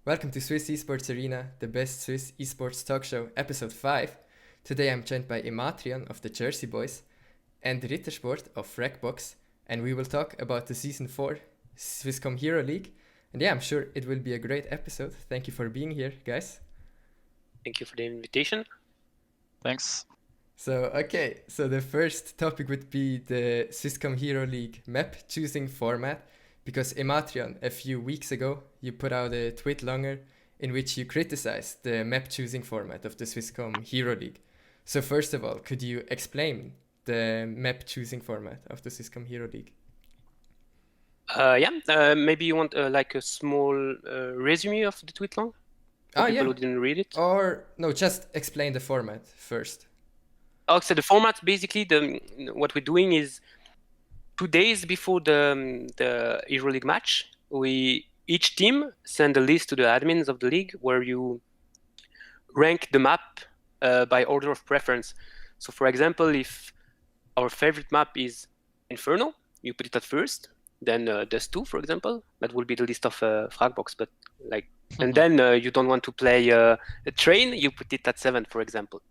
Welcome to Swiss Esports Arena, the best Swiss esports talk show, episode 5. Today I'm joined by Ematrion of the Jerseyboys and Rittersport of Fragbox, and we will talk about the Season 4 Swisscom Hero League. And yeah, I'm sure it will be a great episode. Thank you for being here, guys. Thank you for the invitation. Thanks. So the first topic would be the Swisscom Hero League map choosing format, because Ematrion, a few weeks ago, you put out a tweet longer in which you criticized the map choosing format of the Swisscom Hero League. So first of all, could you explain the map choosing format of the Swisscom Hero League? Maybe you want like a small resume of the tweet long for people who didn't read it? Or no, just explain the format first. So the format, basically, what we're doing is 2 days before the Hero League match, each team send a list to the admins of the league where you rank the map by order of preference. So for example, if our favorite map is Inferno, you put it at first. Then Dust 2, for example, that will be the list of Fragbox. But like, and then you don't want to play a train, you put it at 7, for example.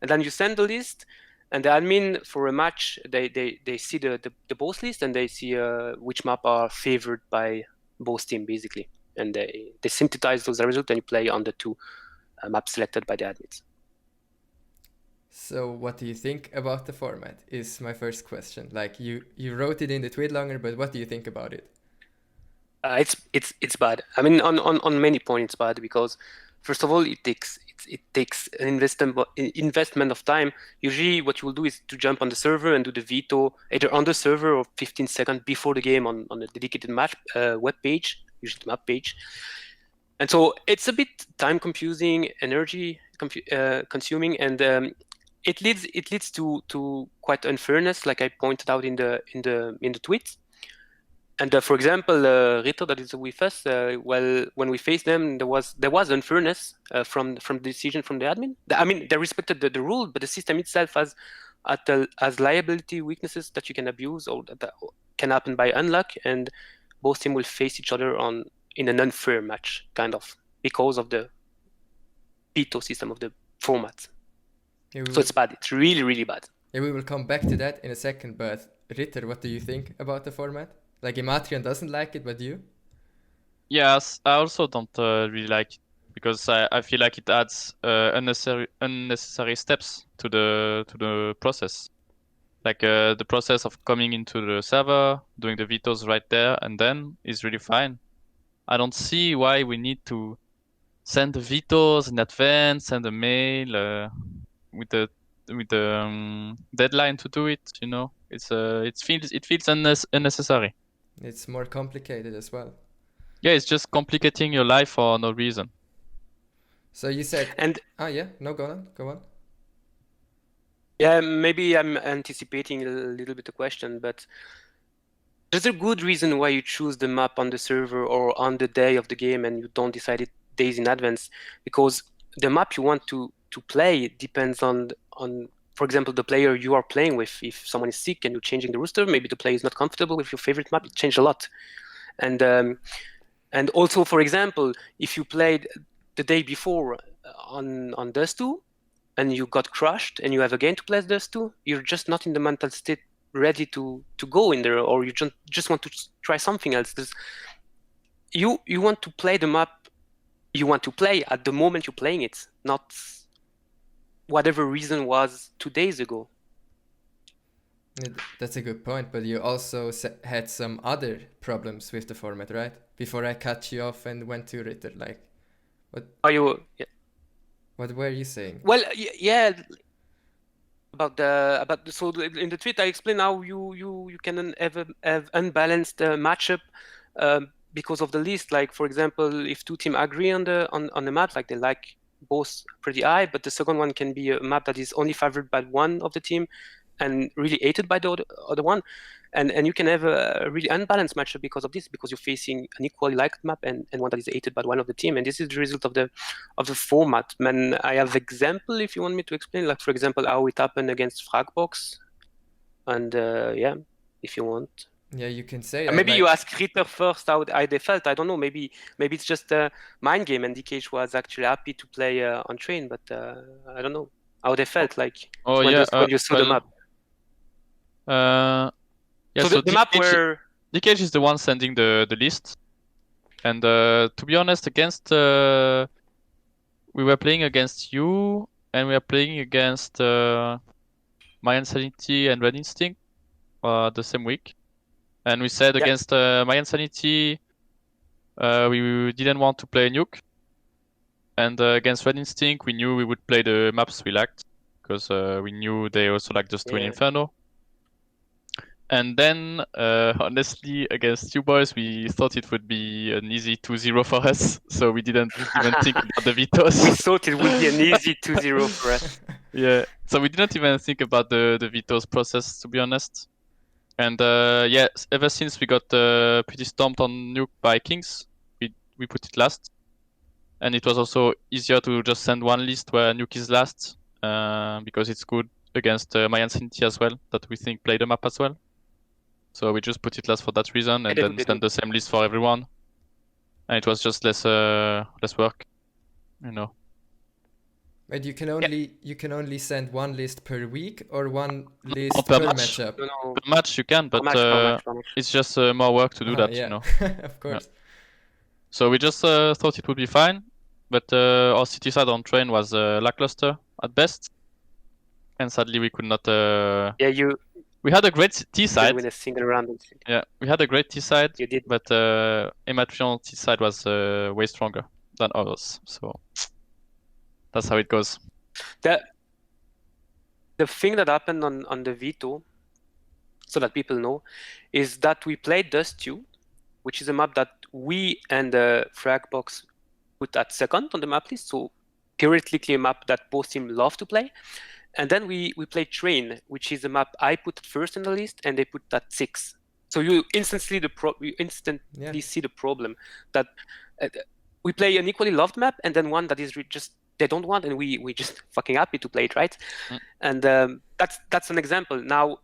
And then you send the list, and the admin for a match, they see the both list, and they see which map are favored by both team, basically. And they synthesize those results, and you play on the 2 maps selected by the admins. So what do you think about the format is my first question. Like you wrote it in the tweet longer, but what do you think about it? It's bad. I mean, on many points, it's bad because first of all, it takes an investment of time. Usually, what you will do is to jump on the server and do the veto either on the server or 15 seconds before the game on a dedicated match web page, usually the map page. And so it's a bit time consuming, energy consuming, and it leads to quite unfairness, like I pointed out in the tweet. And for example, Ritter, that is with us, well, when we faced them, there was unfairness from the decision from the admin. I mean, they respected the rule, but the system itself has liability weaknesses that you can abuse or that can happen by unluck, and both teams will face each other in an unfair match, kind of, because of the veto system of the format. So it's bad. It's really, really bad. Yeah, we will come back to that in a second, but Ritter, what do you think about the format? Like, Ematrion doesn't like it, but you? Yes, I also don't really like it because I feel like it adds unnecessary steps to the process. Like the process of coming into the server, doing the vetoes right there and then is really fine. I don't see why we need to send the vetoes in advance, send a mail with the deadline to do it. You know, it feels unnecessary. It's more complicated as well. Yeah, it's just complicating your life for no reason. So you said... And go on. Yeah, maybe I'm anticipating a little bit the question, but there's a good reason why you choose the map on the server or on the day of the game and you don't decide it days in advance, because the map you want to play depends on, for example, the player you are playing with. If someone is sick and you're changing the roster, maybe the player is not comfortable with your favorite map, it changed a lot. And also, for example, if you played the day before on Dust 2 and you got crushed and you have again to play Dust 2, you're just not in the mental state ready to go in there, or you just want to try something else. You want to play the map you want to play at the moment you're playing it, not whatever reason was 2 days ago. That's a good point, but you also had some other problems with the format, right? Before I cut you off and went to Ritter, like, what? What were you saying? Well, yeah, so in the tweet I explained how you can have unbalanced matchup because of the list. Like, for example, if 2 teams agree on the map, like they like both pretty high, but the second one can be a map that is only favored by one of the team and really hated by the other one, and you can have a really unbalanced matchup because of this, because you're facing an equally liked map and one that is hated by one of the team, and this is the result of the format. Man, I have example if you want me to explain, like for example how it happened against Fragbox, and yeah, if you want. Yeah, you can say that. Maybe like, you ask Ritter first how they felt. I don't know. Maybe it's just a mind game, and DKH was actually happy to play on train, but I don't know how they felt like Oh when, yeah, when you saw the map. Yeah, so the map where DKH is the one sending the list, and to be honest, against we were playing against you, and we were playing against mYinsanity and Red Instinct the same week, and we said against mYinsanity we didn't want to play Nuke, and against Red Instinct we knew we would play the maps we liked because we knew they also liked just Twin Inferno. And then, honestly, against you boys, we thought it would be an easy 2-0 for us, so we didn't even think about the vetoes. We thought it would be an easy 2-0 for us. Yeah, so we didn't even think about the vetoes process, to be honest. And yeah, ever since we got pretty stomped on Nuke by Kings, we put it last. And it was also easier to just send one list where Nuke is last, because it's good against mYinsanity as well, that we think play the map as well. So we just put it last for that reason, and then send the same list for everyone. And it was just less work, you know. But you can only send one list per week or one list per matchup. No. Per match you can, but per match. it's just more work to do that, yeah. you know. Of course. Yeah. So we just thought it would be fine, but our city side on train was lackluster at best, and sadly we could not. We had a great T side. Win a single round. Yeah, we had a great T side. You did. But Ematrion T side was way stronger than others. So that's how it goes. The thing that happened on the veto, so that people know, is that we played Dust 2, which is a map that we and Fragbox put at second on the map list. So theoretically a map that both teams love to play. And then we played Train, which is a map I put first in the list, and they put at 6. So you instantly see the problem that we play an equally loved map, and then one that is just they don't want, and we just fucking happy to play it, right? And that's an example. Now,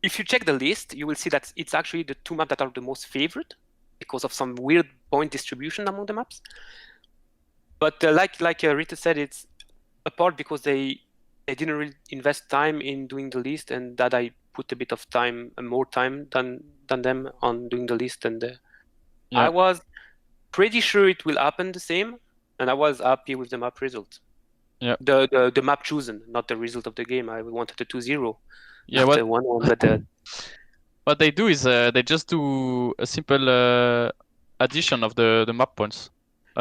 if you check the list, you will see that it's actually the two maps that are the most favored because of some weird point distribution among the maps. But like Rita said, it's apart because they didn't really invest time in doing the list, and that I put a bit of time, more time than them on doing the list, and I was pretty sure it will happen the same, and I was happy with the map result. Yeah. The map chosen, not the result of the game. I wanted a 2-0. Yeah. What they do is they just do a simple addition of the map points.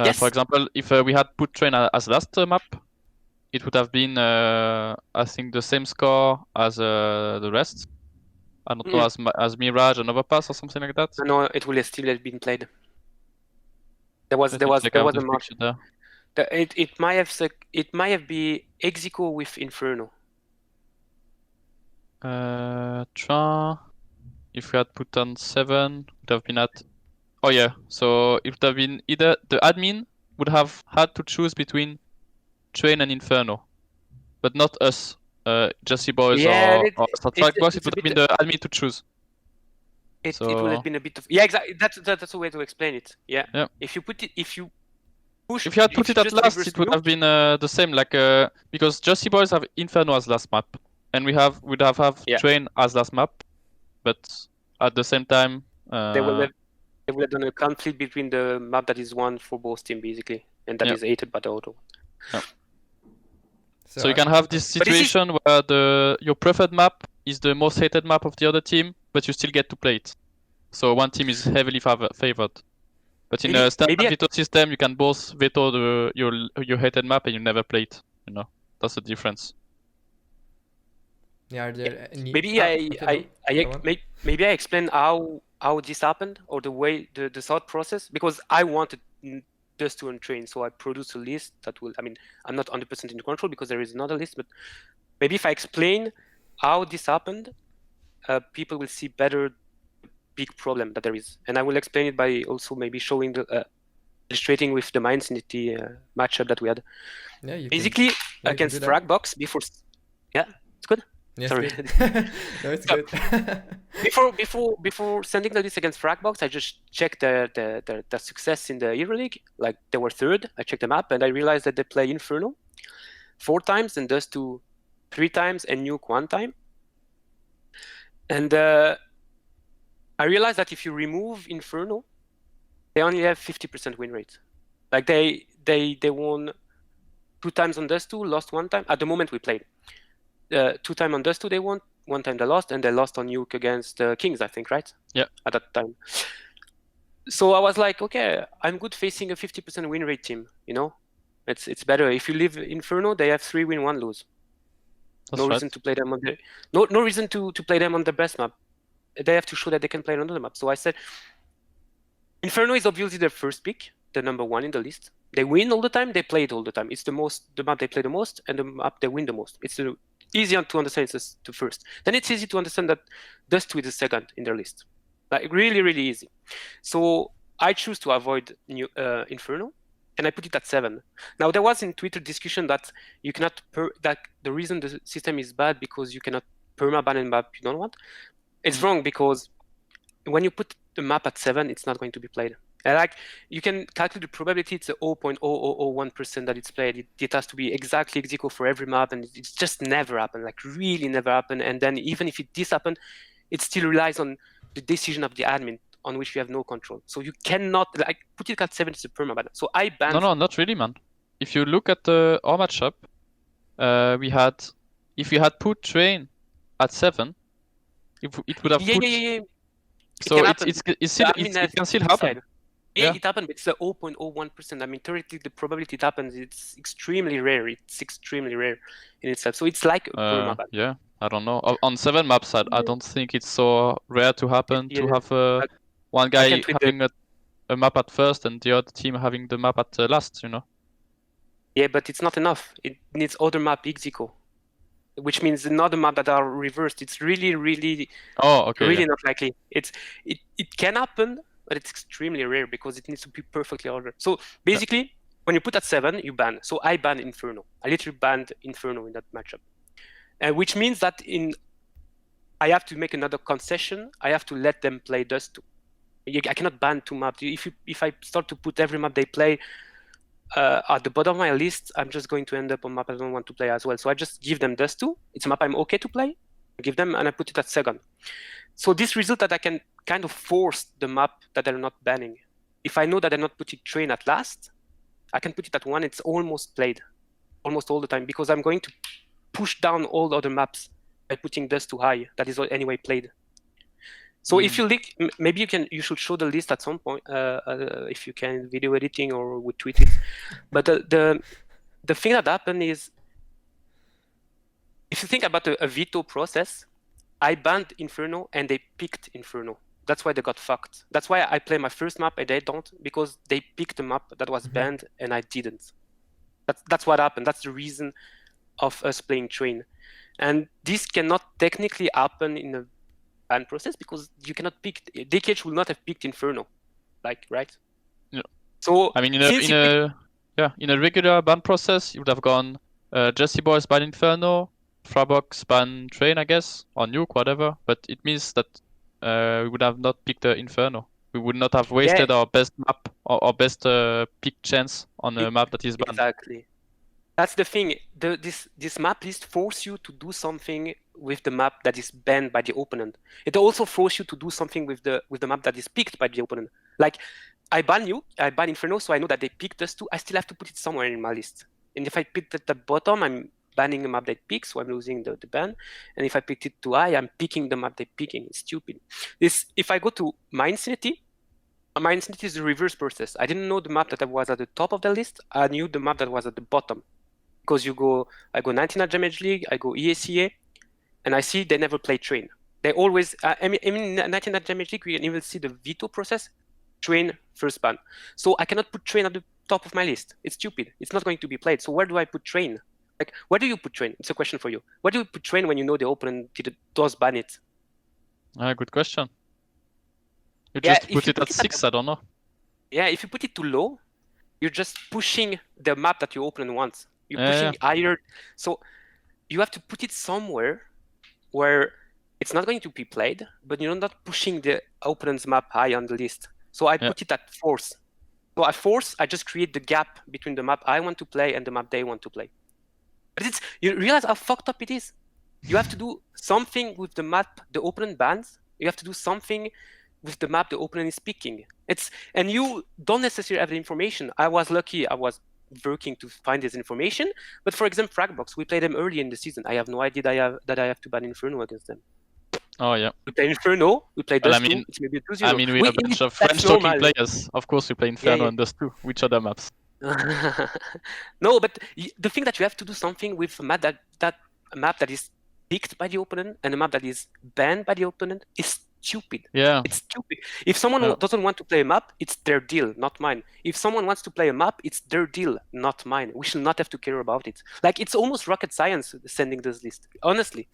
Yes. For example, if we had put Train as last map, it would have been, I think, the same score as the rest. I don't know, as Mirage and Overpass or something like that. No, it will still have been played. There was a match. It might have been Exico with Inferno. If we had put on 7, would have been at. Oh yeah, so it would have been either the admin would have had to choose between Train and Inferno, but not us, Jerseyboys or Fragbox. It would have been the admin to choose. It would have been a bit of exactly. That's a way to explain it. Yeah. If you had put it at last, it would have been the same. Like because Jerseyboys have Inferno as last map, and would have Train as last map, but at the same time, they would have done a conflict between the map that is one for both teams basically, and that is hated by the other one. Yeah. So you can have this situation where your preferred map is the most hated map of the other team, but you still get to play it. So one team is heavily favored. But in a standard veto system, you can both veto your hated map and you never play it. You know, that's the difference. Yeah, are there any... Maybe I explain how this happened, or the way the thought process, because I wanted just to Train, so I produced a list that will. I mean, I'm not 100% in control because there is another list, but maybe if I explain how this happened, people will see better the big problem that there is, and I will explain it by also maybe showing illustrating with the mYinsanity matchup that we had. Yeah, basically against Fragbox before. Yeah, it's good. Yes, Sorry. good. No, it's So, good. before sending the list against Fragbox, I just checked the success in the EuroLeague. Like they were third. I checked them up and I realized that they play Inferno 4 times and Dust 2 3 times and Nuke 1 time. And I realized that if you remove Inferno, they only have 50% win rate. Like they won 2 times on Dust 2, lost 1 time. At the moment we played, 2 times on Dust 2 they won, 1 time they lost, and they lost on Nuke against Kings, I think, right? Yeah. At that time. So I was like, okay, I'm good facing a 50% win rate team. You know, it's better. If you leave Inferno, they have 3 win, 1 lose. That's No right. reason to play them on the no reason to play them on the best map. They have to show that they can play on another map. So I said, Inferno is obviously their first pick, the number 1 in the list. They win all the time. They play it all the time. It's the map they play the most, and the map they win the most. It's easy to understand. It's the first. Then it's easy to understand that Dust 2 is the second in their list. Like really, really easy. So I choose to avoid Inferno, and I put it at 7. Now there was in Twitter discussion that you cannot that the reason the system is bad because you cannot perma-ban a map you don't want. It's wrong because when you put the map at 7, it's not going to be played. And like you can calculate the probability; it's a 0.0001% that it's played. It has to be exactly ex aequo for every map, and it's just never happened. Like really never happened. And then even if it does happen, it still relies on the decision of the admin on which you have no control. So you cannot like put it at 7 is a permaban. So I banned. No, not really, man. If you look at our matchup, if we had put Train at 7, it would have put. Yeah. So it can still happen. Yeah, it happened, but it's a 0.01%. I mean, theoretically, the probability it happens, it's extremely rare. It's extremely rare in itself. So it's like a permaban. Yeah, I don't know. On 7 maps, I don't think it's so rare to happen to have one guy having a map at first and the other team having the map at last, you know? Yeah, but it's not enough. It needs other map ex aequo, which means another map that are reversed. It's really, really, really not likely. It can happen, but it's extremely rare because it needs to be perfectly ordered. So basically, when you put at 7, you ban. So I banned Inferno. I literally banned Inferno in that matchup, which means that I have to make another concession. I have to let them play Dust 2. I cannot ban 2 maps. If I start to put every map they play at the bottom of my list, I'm just going to end up on map I don't want to play as well. So I just give them Dust 2. It's a map I'm okay to play. I give them and I put it at 2nd. So this result that I can kind of force the map that they're not banning. If I know that they're not putting Train at last, I can put it at 1. It's almost played, almost all the time, because I'm going to push down all the other maps by putting Dust 2 high. That is anyway played. So if you look, maybe you should show the list at some point, if you can, video editing or with tweet it. But the thing that happened is, if you think about a veto process, I banned Inferno and they picked Inferno. That's why they got fucked. That's why I play my first map and they don't, because they picked a map that was banned and I didn't. That's what happened. That's the reason of us playing Train. And this cannot technically happen in a ban process because you cannot pick. DKH will not have picked Inferno, like, right? Yeah. So I mean, in a regular ban process, you would have gone Jerseyboys ban Inferno, Fragbox ban Train, I guess, or Nuke, whatever. But it means that we would have not picked Inferno. We would not have wasted our best map or our best pick chance on a map that is banned. Exactly. That's the thing. This map list forces you to do something with the map that is banned by the opponent. It also forces you to do something with the map that is picked by the opponent. Like, I ban Inferno, so I know that they picked us too. I still have to put it somewhere in my list. And if I picked at the bottom, I'm banning a map they pick, so I'm losing the ban. And if I picked it too high, I'm picking the map they're picking. It's stupid. If I go to mYinsanity is the reverse process. I didn't know the map that was at the top of the list. I knew the map that was at the bottom. Because I go 19 at Damage League, I go EACA, and I see they never play Train. They always, 19 at Damage League, we can even see the veto process, Train, first ban. So I cannot put Train at the top of my list. It's stupid. It's not going to be played. So where do I put Train? Like, where do you put Train? It's a question for you. Where do you put Train when you know the opponent does ban it? Good question. You just put it at 6, I don't know. Yeah, if you put it too low, you're just pushing the map that your opponent wants. You're pushing higher. So you have to put it somewhere where it's not going to be played, but you're not pushing the opponent's map high on the list. So I put it at force. So at force, I just create the gap between the map I want to play and the map they want to play. But you realize how fucked up it is? You have to do something with the map the opponent bans. You have to do something with the map the opponent is picking. And you don't necessarily have the information. I was lucky. I was working to find this information. But for example, Fragbox, we played them early in the season. I have no idea that I have to ban Inferno against them. Oh yeah. We play Inferno. We play Dust 2. It's maybe 2-0. I mean, we have a bunch of French-talking players. Of course, we play Inferno and Dust 2. Which other maps? No, but the thing that you have to do something with a map that is picked by the opponent and a map that is banned by the opponent is stupid. Yeah. It's stupid. If someone doesn't want to play a map, it's their deal, not mine. If someone wants to play a map, it's their deal, not mine. We should not have to care about it. Like, it's almost rocket science sending this list, honestly.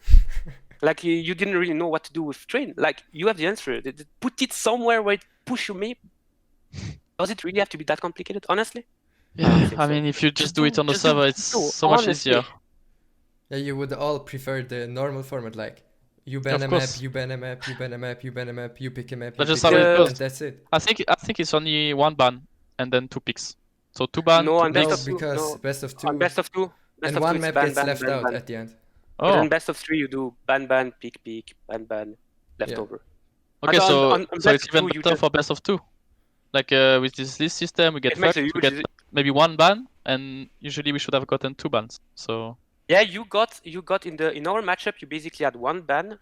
Like, you didn't really know what to do with train. Like, you have the answer. Put it somewhere where it push your map. Does it really have to be that complicated, honestly? Yeah, I mean, if you just do it on the server, it's so much easier. Yeah, you would all prefer the normal format, like you ban a map, you ban a map, you ban a map, you ban a map, you pick a map, That's just pick how a it map, goes. and that's it. I think it's only one ban and then 2 picks. So 2 ban, no, 2 picks. Because best of 2. On best of 2. And one map gets left out at the end. Oh. And then best of 3, you do ban, pick, ban, leftover. Okay, so it's even better for best of 2. Like with this list system, we get maybe 1 ban, and usually we should have gotten 2 bans. So yeah, you got in our matchup, you basically had 1 ban,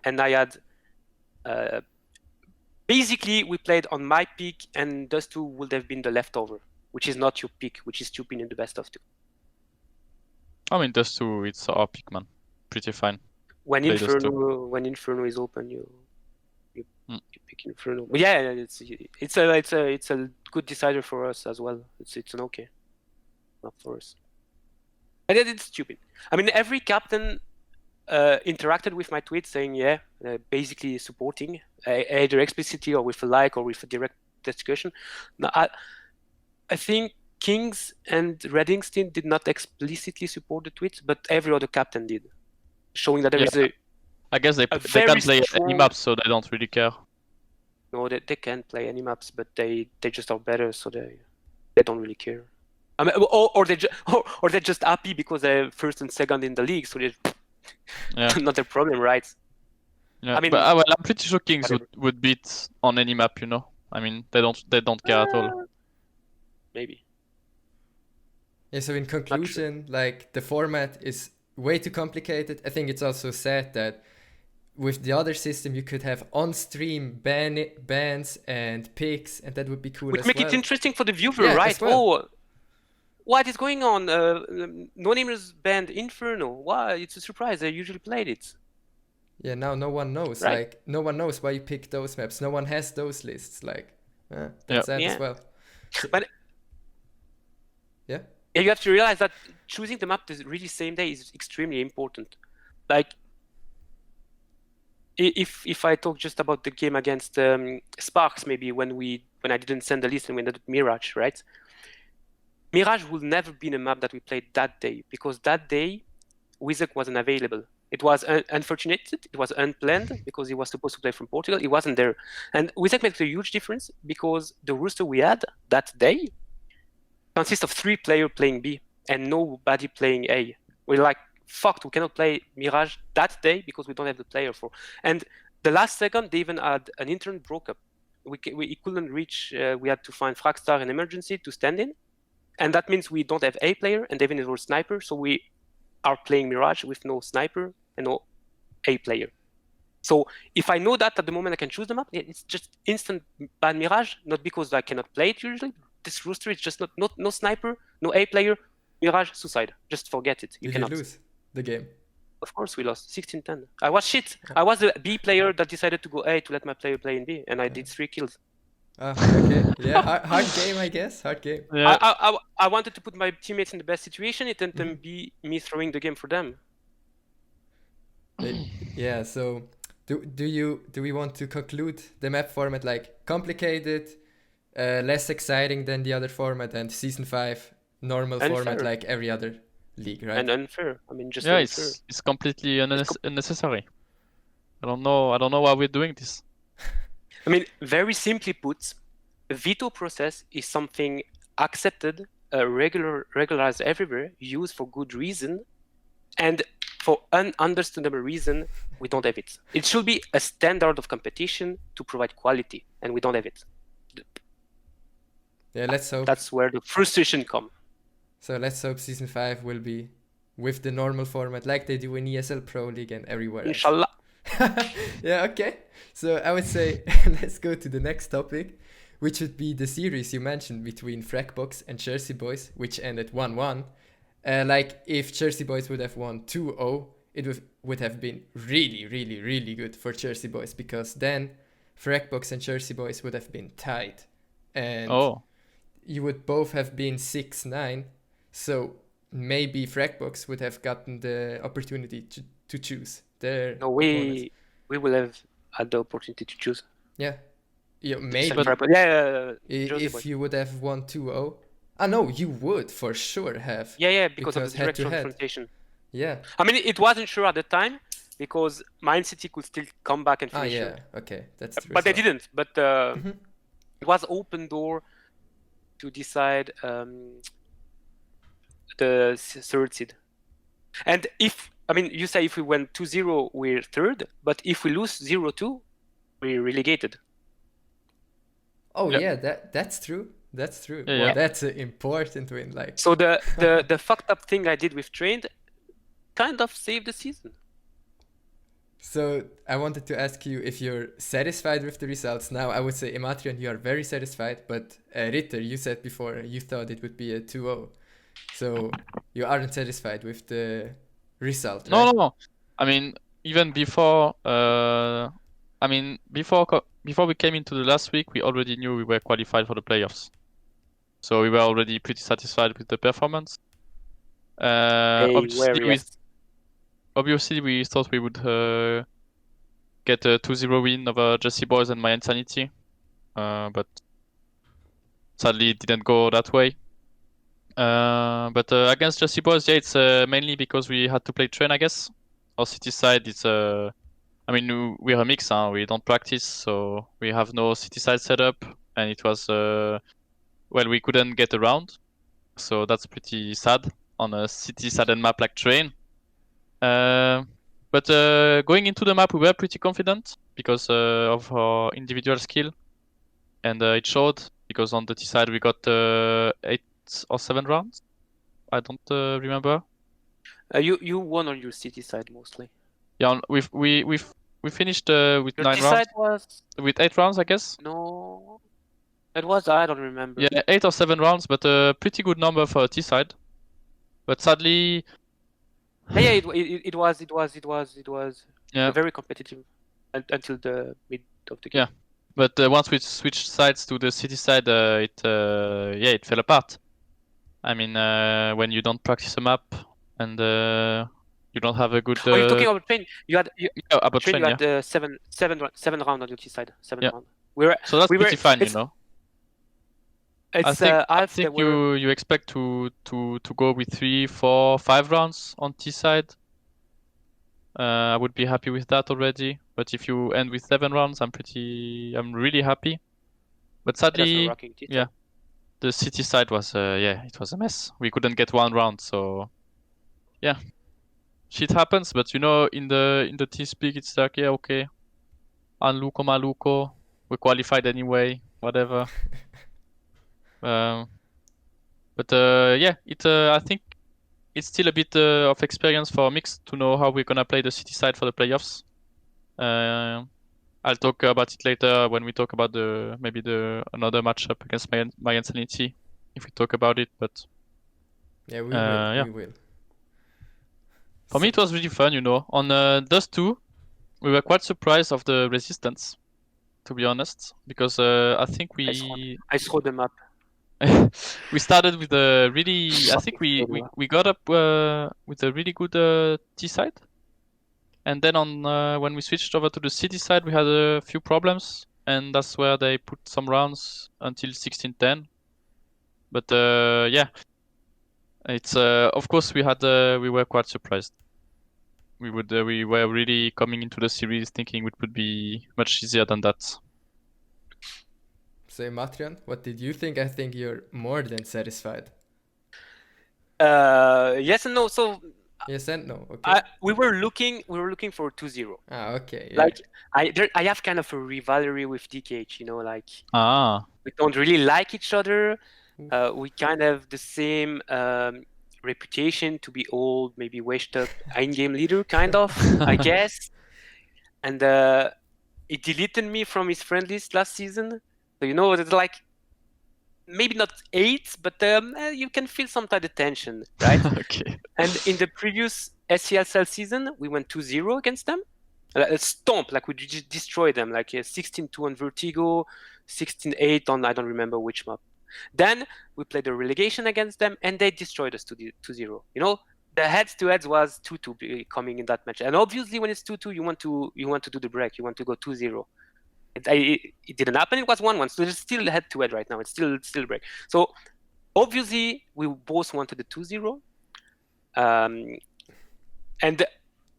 and I had basically we played on my pick, and those 2 would have been the leftover, which is not your pick, which is stupid in the best of 2. I mean, those 2, it's our pick, man. Pretty fine. When Inferno is open, you pick Inferno. But yeah, it's a good decider for us as well. It's an okay, not for us. And it's stupid. I mean, every captain interacted with my tweet saying, basically supporting, either explicitly or with a like or with a direct discussion. Now, I think Kings and Redingstein did not explicitly support the tweets, but every other captain did, showing that there is a. I guess they can't play any maps, so they don't really care. No, they can play any maps, but they just are better, so they don't really care. I mean, or they're just happy because they're first and second in the league, so they're not a problem, right? Yeah, I mean, but I'm pretty sure Kings would beat on any map, you know. I mean, they don't care at all. Maybe. Yeah. So in conclusion, like the format is way too complicated. I think it's also sad that with the other system you could have on-stream bans and picks, and that would be cool as well. Make it interesting for the viewer, right? Oh, what is going on? No-namers banned Inferno. Why? It's a surprise. I usually played it. Yeah, now no one knows. Right? Like, no one knows why you pick those maps. No one has those lists. Like, that's sad as well. But yeah, you have to realize that choosing the map the really same day is extremely important. Like, if I talk just about the game against Sparx, maybe when I didn't send the list and we ended up Mirage, right? Mirage would never been a map that we played that day, because that day Wizek wasn't available. It was unfortunate, it was unplanned, because he was supposed to play from Portugal. He wasn't there. And Wizek makes a huge difference, because the roster we had that day consists of 3 players playing B and nobody playing A. We're like, fucked, we cannot play Mirage that day because we don't have the player for. And the last second, they even had an intern broke up. We couldn't reach, we had to find Fragstar in emergency to stand in. And that means we don't have A player, and Devin is our sniper, so we are playing Mirage with no sniper and no A player. So if I know that at the moment I can choose the map, it's just instant ban Mirage, not because I cannot play it usually. This roster is just no sniper, no A player, Mirage, suicide. Just forget it. You cannot lose the game. Of course we lost 16-10. I was shit. I was the B player that decided to go A to let my player play in B, and I did 3 kills. Okay. Yeah, hard game, I guess. Hard game. Yeah. I wanted to put my teammates in the best situation. It ended up be me throwing the game for them. Yeah. So, do we want to conclude the map format like complicated, less exciting than the other format, and season 5 normal format like every other league, right? And unfair. I mean, just unfair. It's completely unnecessary. I don't know why we're doing this. I mean, very simply put, a veto process is something accepted, regularized everywhere, used for good reason, and for understandable reason, we don't have it. It should be a standard of competition to provide quality, and we don't have it. Yeah, let's hope. That's where the frustration comes. So let's hope season 5 will be with the normal format like they do in ESL Pro League and everywhere else. Inshallah. Yeah, okay. So I would say let's go to the next topic, which would be the series you mentioned between Fragbox and Jerseyboys, which ended 1-1. Like if Jerseyboys would have won 2-0, it would have been really, really, really good for Jerseyboys, because then Fragbox and Jerseyboys would have been tied. And you would both have been 6-9. So maybe Fragbox would have gotten the opportunity to choose their No, opponents. we will have had the opportunity to choose. Yeah, maybe. If you would have won 2-0. Ah, no, you would for sure have. Yeah, because of the direct head-to-head. confrontation. Yeah. I mean, it wasn't sure at the time because mYinsanity could still come back and finish. Yeah, okay, that's true. But they didn't. But it was open door to decide the third seed. And you say if we went 2-0, we're third, but if we lose 0-2, we're relegated. Oh yeah, that's true. That's true. Yeah, well, that's an important win. Like, so the fucked up thing I did with Trained kind of saved the season. So I wanted to ask you if you're satisfied with the results. Now I would say Ematrion, you are very satisfied, but Ritter, you said before you thought it would be a 2-0. So you aren't satisfied with the result, right? No. I mean, even before before we came into the last week, we already knew we were qualified for the playoffs. So we were already pretty satisfied with the performance. Obviously, we thought we would get a 2-0 win over Jerseyboys and mYinsanity, but sadly it didn't go that way. But against Jerseyboys, yeah, it's mainly because we had to play Train, I guess. Our city side, it's we're a mix, we don't practice, so we have no city side setup, and it was we couldn't get around, so that's pretty sad on a city side map like Train. But going into the map, we were pretty confident because of our individual skill, and it showed because on the T side we got 8 or 7 rounds. I don't remember. You won on your city side mostly. Yeah, we finished with your 9 T rounds. Side was with 8 rounds, I guess. No, it was I don't remember. Yeah, 8 or 7 rounds, but a pretty good number for a T side. But sadly. Yeah, it was very competitive until the mid of the game. Yeah, but once we switched sides to the city side, it fell apart. I mean, when you don't practice a map and you don't have a good. Oh, you're talking about Train. You had Train, you had 7 round on your T side. 7 round. So that's pretty fine, you know. I think you expect to go with 3, 4, 5 rounds on T side. I would be happy with that already. But if you end with 7 rounds, I'm really happy. But sadly, the city side was it was a mess. We couldn't get 1 round, so yeah, shit happens. But you know, in the T-Speak, it's like, yeah, okay, Anluco Maluco, we qualified anyway, whatever. But I think it's still a bit of experience for Mix to know how we're gonna play the city side for the playoffs. I'll talk about it later when we talk about another matchup against mYinsanity, if we talk about it. But yeah, we will. For me, it was really fun, you know. On Dust 2, we were quite surprised of the resistance, to be honest, because I think I saw the map. We started with a really. I think we got up with a really good T side, and then on when we switched over to the city side, we had a few problems, and that's where they put some rounds until 16-10. But it's of course we were quite surprised we were really coming into the series thinking it would be much easier than that. So Ematrion, what did you think? I think you're more than satisfied. Yes and no. So Yes and no. Okay. we were looking for 2-0. Okay. Yeah. Like I have kind of a rivalry with DKH, like Ah, we don't really like each other. Oof. We kind of have the same reputation to be old, maybe washed up in-game leader, kind of, I guess. And he deleted me from his friend list last season. So it's like maybe not 8, but you can feel some type of tension, right? okay. And in the previous SCLSL season, we went 2-0 against them. Stomp, like we just destroyed them, like 16-2 on Vertigo, 16-8 on I don't remember which map. Then we played the relegation against them, and they destroyed us 2-0. The heads-to-heads was 2-2 coming in that match, and obviously when it's 2-2, you want to do the break, you want to go 2-0. It didn't happen. It was 1-1, so there's still head-to-head right now. It's still break. So obviously we both wanted the 2-0, and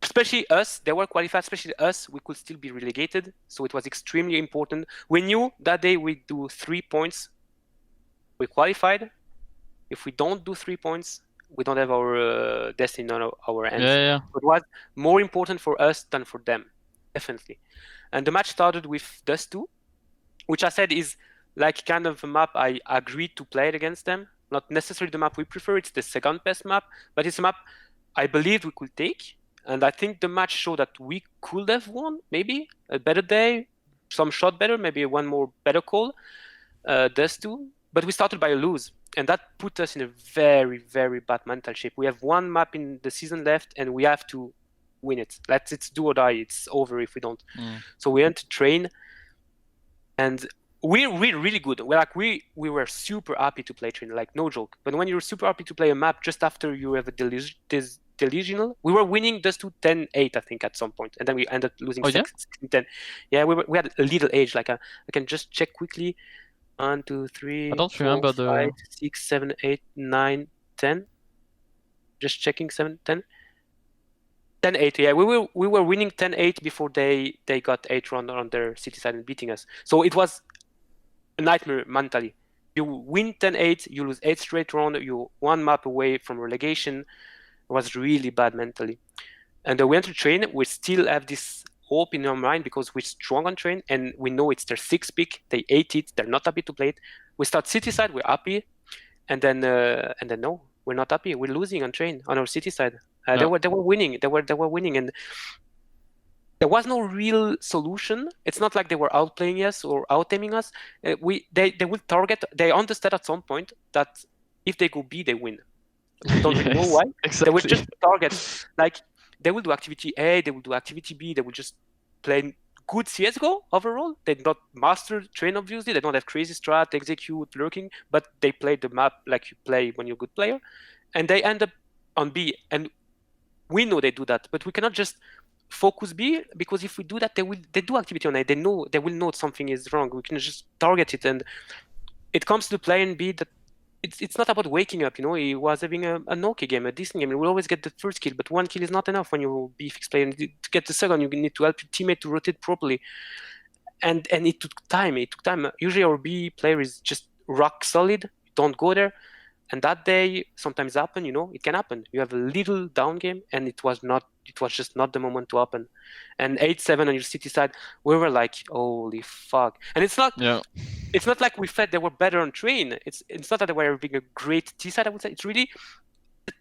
especially us, they were qualified. Especially us, we could still be relegated, so it was extremely important. We knew that day we do 3 points, we qualified. If we don't do 3 points, we don't have our destiny on our hands. Yeah. So it was more important for us than for them, definitely. And the match started with Dust 2, which I said is like kind of a map I agreed to play it against them. Not necessarily the map we prefer, it's the second best map, but it's a map I believed we could take. And I think the match showed that we could have won, maybe a better day, some shot better, maybe one more better call, Dust 2. But we started by a lose, and that put us in a very, very bad mental shape. We have one map in the season left, and we have to win it. It's do or die. It's over if we don't. So we went to train, and we're really good. We were super happy to play train, like no joke. But when you're super happy to play a map just after you have a delusional, we were winning just to 10-8, I think, at some point, and then we ended up losing 16-10. Yeah, we had a little edge. I can just check quickly. 1, 2, 3, I don't 4, remember 5, 6, 7, 8, 9, 10. Just checking 7, 10. 10-8. Yeah, we were winning 10-8 before they got 8 round on their city side and beating us. So it was a nightmare mentally. You win 10-8, you lose 8 straight round, you 1 map away from relegation. It was really bad mentally. And we went to train. We still have this hope in our mind because we're strong on train and we know it's their 6th pick. They ate it. They're not happy to play it. We start city side. We're happy, and then no, we're not happy. We're losing on train on our city side. They were winning. They were winning, and there was no real solution. It's not like they were outplaying us or out-aiming us. They will target. They understand at some point that if they go B, they win. We don't really know why. Exactly. They will just target. Like they will do activity A, they will do activity B. They will just play good CS:GO overall. They not master train, obviously. They don't have crazy strat, execute, lurking, but they play the map like you play when you're a good player, and they end up on B. And we know they do that, but we cannot just focus B, because if we do that, they do activity on A. They will know something is wrong. We can just target it, and it comes to play in B that it's not about waking up. He was having an okay game, a decent game. We always get the first kill, but 1 kill is not enough when you be fixed player. And to get the second, you need to help your teammate to rotate properly. And it took time. Usually our B player is just rock solid. Don't go there. And that day sometimes happen. It can happen. You have a little down game, and it was just not the moment to happen. And 8-7 on your city side, we were like, holy fuck. And it's not. Yeah. It's not like we felt they were better on train. It's not that they were having a great T side, I would say. It's really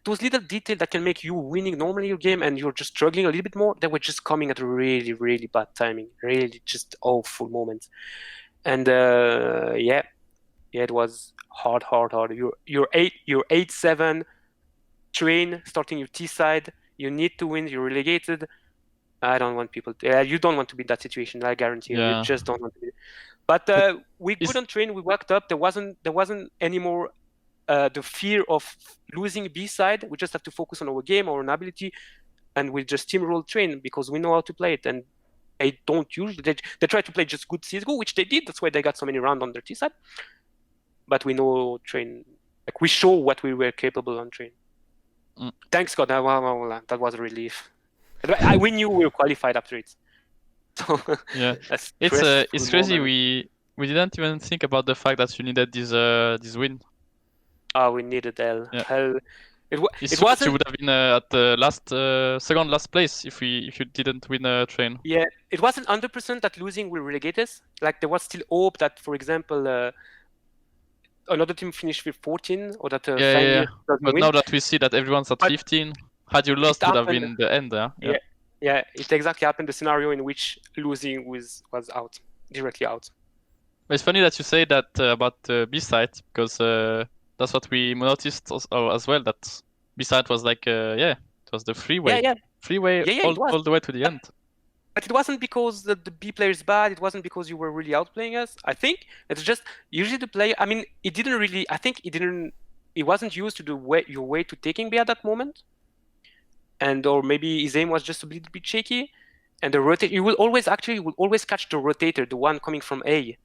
those little details that can make you winning normally your game and you're just struggling a little bit more. They were just coming at a really, really bad timing. Really just awful moments. And it was hard. You're 8-7 train starting your T side. You need to win. You're relegated. I don't want people. You don't want to be in that situation. I guarantee you. Yeah. You just don't want to be. But we couldn't train. We worked up. There wasn't any more the fear of losing B side. We just have to focus on our game, our ability, and we just steamroll train because we know how to play it. And they don't usually. They try to play just good CS:GO, which they did. That's why they got so many rounds on their T side. But we know train. Like we show what we were capable on train. Thanks God. That was a relief. We knew we were qualified after it. So Yeah, that's it's crazy. We didn't even think about the fact that you needed this win. Oh, we needed hell. Yeah. Hell. It You wasn't. would have been at the second last place if you didn't win a train. Yeah, it wasn't 100% that losing will relegate us. Like there was still hope that, for example, another team finished with 14, or that Yeah. doesn't But win. now that we see that everyone's at But 15, had you lost, would have happened. been the end there. Yeah, it exactly happened. The scenario in which losing was out, directly out. But it's funny that you say that about B side, because that's what we noticed as well. That B side was like it was the freeway, all the way to the end. But it wasn't because the B player is bad. It wasn't because you were really outplaying us. I think it's just usually the player. I mean, it didn't really. I think it didn't. It wasn't used to your way to taking B at that moment, and or maybe his aim was just a little bit shaky. And the rotate, you will always catch the rotator, the one coming from A,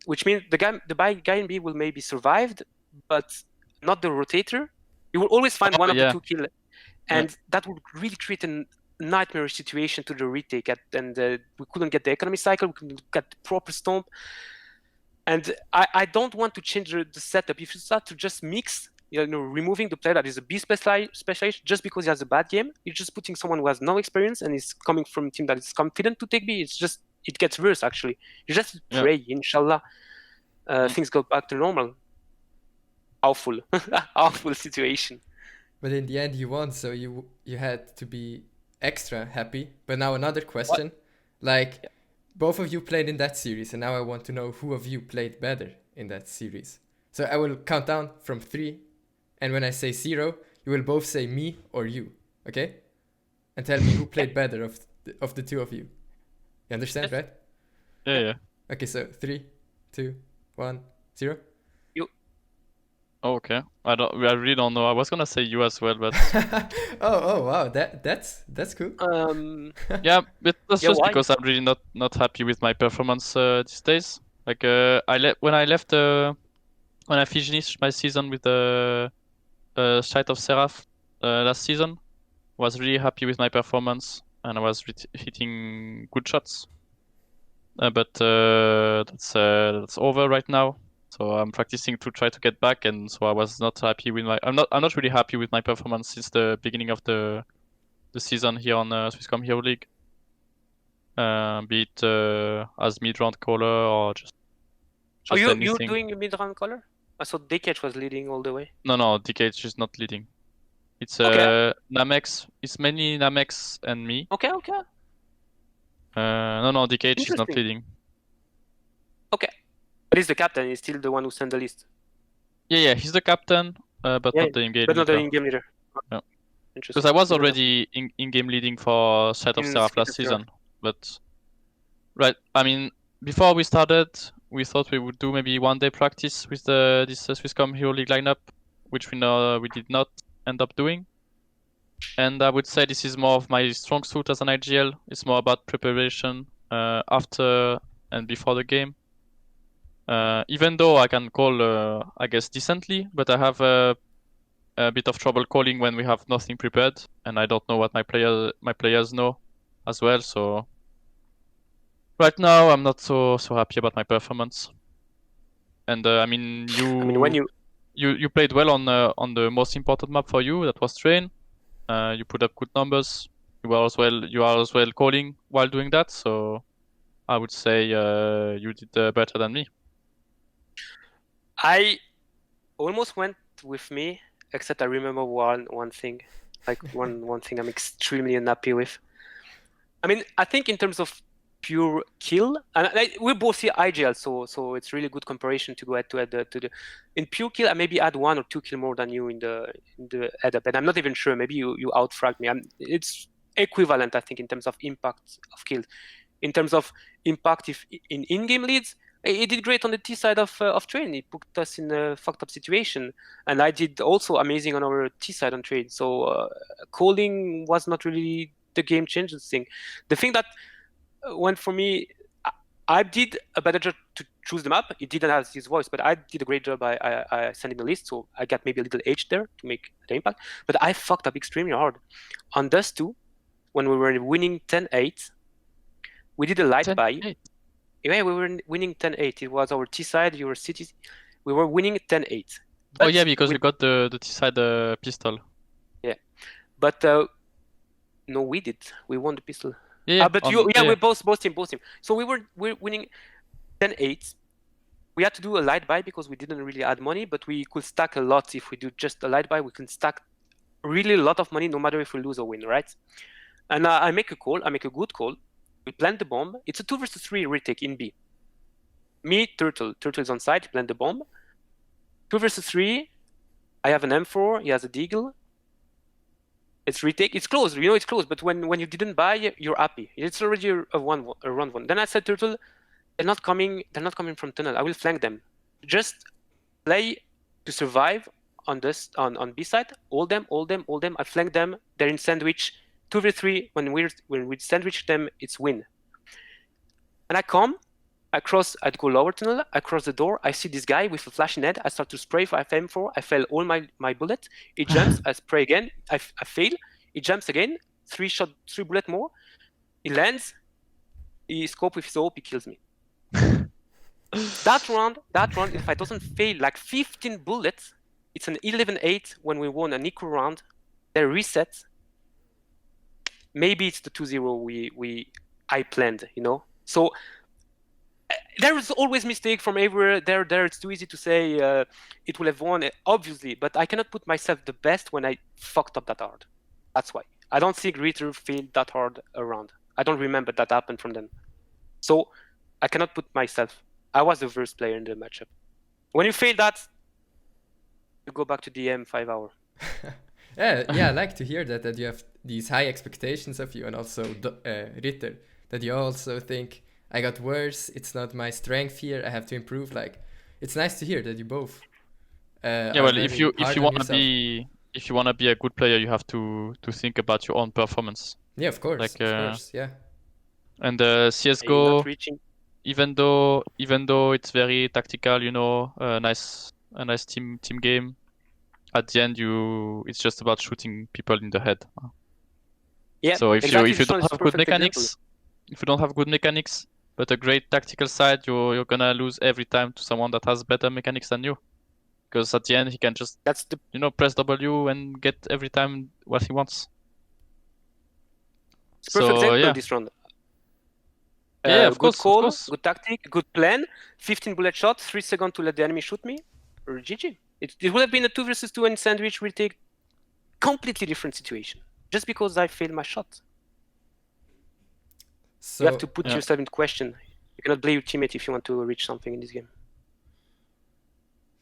which means the guy in B will maybe survived, but not the rotator. You will always find one of the two kill, and that would really create a nightmarish situation to the retake. And we couldn't get the economy cycle. We couldn't get the proper stomp. And I don't want to change the setup. If you start to just mix, removing the player that is a B specialist just because he has a bad game, you're just putting someone who has no experience and is coming from a team that is confident to take B. It gets worse actually. You just pray, inshallah, things go back to normal. Awful, awful situation. But in the end, you won, so you had to be extra happy. But now another question, both of you played in that series, and now I want to know who of you played better in that series. So I will count down from 3, and when I say 0, you will both say me or you, okay? And tell me who played better of the two of you. You understand, right? Yeah. Okay, so 3, 2, 1, 0. You. Oh, okay. I really don't know. I was gonna say you as well, but oh wow, that's cool. Yeah, but that's just why? because I'm really not happy with my performance these days. Like when I finished my season with the Sight of Seraph last season, was really happy with my performance and I was hitting good shots. But that's over right now. So I'm practicing to try to get back, and so I was not happy with I'm not really happy with my performance since the beginning of the season here on Swisscom Hero League. Be it as mid-round caller or just you're anything. doing mid-round caller? I thought DKH was leading all the way. No, DKH is not leading. It's Namex. It's mainly Namex and me. Okay. No, DKH is not leading. Okay. But he's the captain. He's still the one who sent the list. Yeah. He's the captain, but not the in-game leader. But not the in-game leader. Yeah. Because I was already in-game leading for Sight of Seraph last season. But right, I mean, before we started, we thought we would do maybe one day practice with this Swisscom Hero League lineup, which we know we did not end up doing. And I would say this is more of my strong suit as an IGL. It's more about preparation after and before the game. Even though I can call, I guess, decently, but I have a bit of trouble calling when we have nothing prepared, and I don't know what my players know as well. So right now, I'm not so happy about my performance. And I mean, when you played well on the most important map for you, that was Train. You put up good numbers. You are as well calling while doing that. So I would say you did better than me. I almost went with me, except I remember one thing, like one thing I'm extremely unhappy with. I mean, I think in terms of pure kill, and we both see IGL, so it's really good comparison to go head to head. In pure kill, I maybe add 1 or 2 kill more than you in the head up, and I'm not even sure. Maybe you outfrag me. It's equivalent, I think, in terms of impact of kills. In terms of impact, if in-game leads, he did great on the T side of Train. He put us in a fucked up situation, and I did also amazing on our T side on Train. So calling was not really the game changing thing. The thing that went for me, I did a better job to choose them up. He didn't have his voice, but I did a great job. I sent him the list, so I got maybe a little edge there to make the impact. But I fucked up extremely hard on Dust 2. when we were winning 10-8, we did a light buy. 10-8. Yeah, we were winning 10-8. It was our T side, your city. We were winning 10-8. Oh yeah, because we got the T-side pistol. Yeah, but no, we did. We won the pistol. Yeah, but we're both team. So we're winning 10-8. We had to do a light buy because we didn't really add money, but we could stack a lot if we do just a light buy. We can stack really a lot of money, no matter if we lose or win, right? And I make a call. I make a good call. We plant the bomb. It's a 2 versus 3 retake in B. Me, Turtle. Turtle's on side. Plant the bomb. 2 versus 3. I have an M4. He has a Deagle. It's retake. It's close. You know it's close. But when you didn't buy, you're happy. It's already a round one. Then I said, Turtle, they're not coming from tunnel. I will flank them. Just play to survive on this on B side. Hold them. I flank them. They're in sandwich. 2v3. When we sandwich them, it's win. And I come. I'd go lower tunnel. I cross the door. I see this guy with a flashing head. I start to spray for FM4. I fail all my bullet. He jumps. I spray again. I fail. He jumps again. 3 bullet more. He lands. He scope with his AWP. He kills me. That round, if I doesn't fail like 15 bullets, it's an 11-8 when we won an equal round. They reset. Maybe it's the 2-0 I planned, you know. So there is always mistake from everywhere. There it's too easy to say it will have won, obviously, but I cannot put myself the best when I fucked up that hard. That's why I don't think Ritter failed that hard around. I don't remember that happened from them. So I cannot put myself. I was the worst player in the matchup. When you fail that, you go back to DM 5 hour. yeah, I like to hear that you have these high expectations of you, and also Ritter, that you also think I got worse. It's not my strength here. I have to improve. Like, it's nice to hear that you both. If you wanna be a good player, you have to think about your own performance. Yeah, of course. Yeah. And CS:GO, even though it's very tactical, you know, a nice team game. At the end, it's just about shooting people in the head. Yeah. So if you don't have good mechanics, but a great tactical side, you're gonna lose every time to someone that has better mechanics than you. Because at the end, he can just press W and get every time what he wants. It's perfect example this round. Of good course. Good tactic, good plan. 15 bullet shot, 3 seconds to let the enemy shoot me. Or GG. It would have been a 2 versus 2 and sandwich retake. Completely different situation. Just because I failed my shot. So, you have to put yourself in question. You cannot blame your teammate if you want to reach something in this game.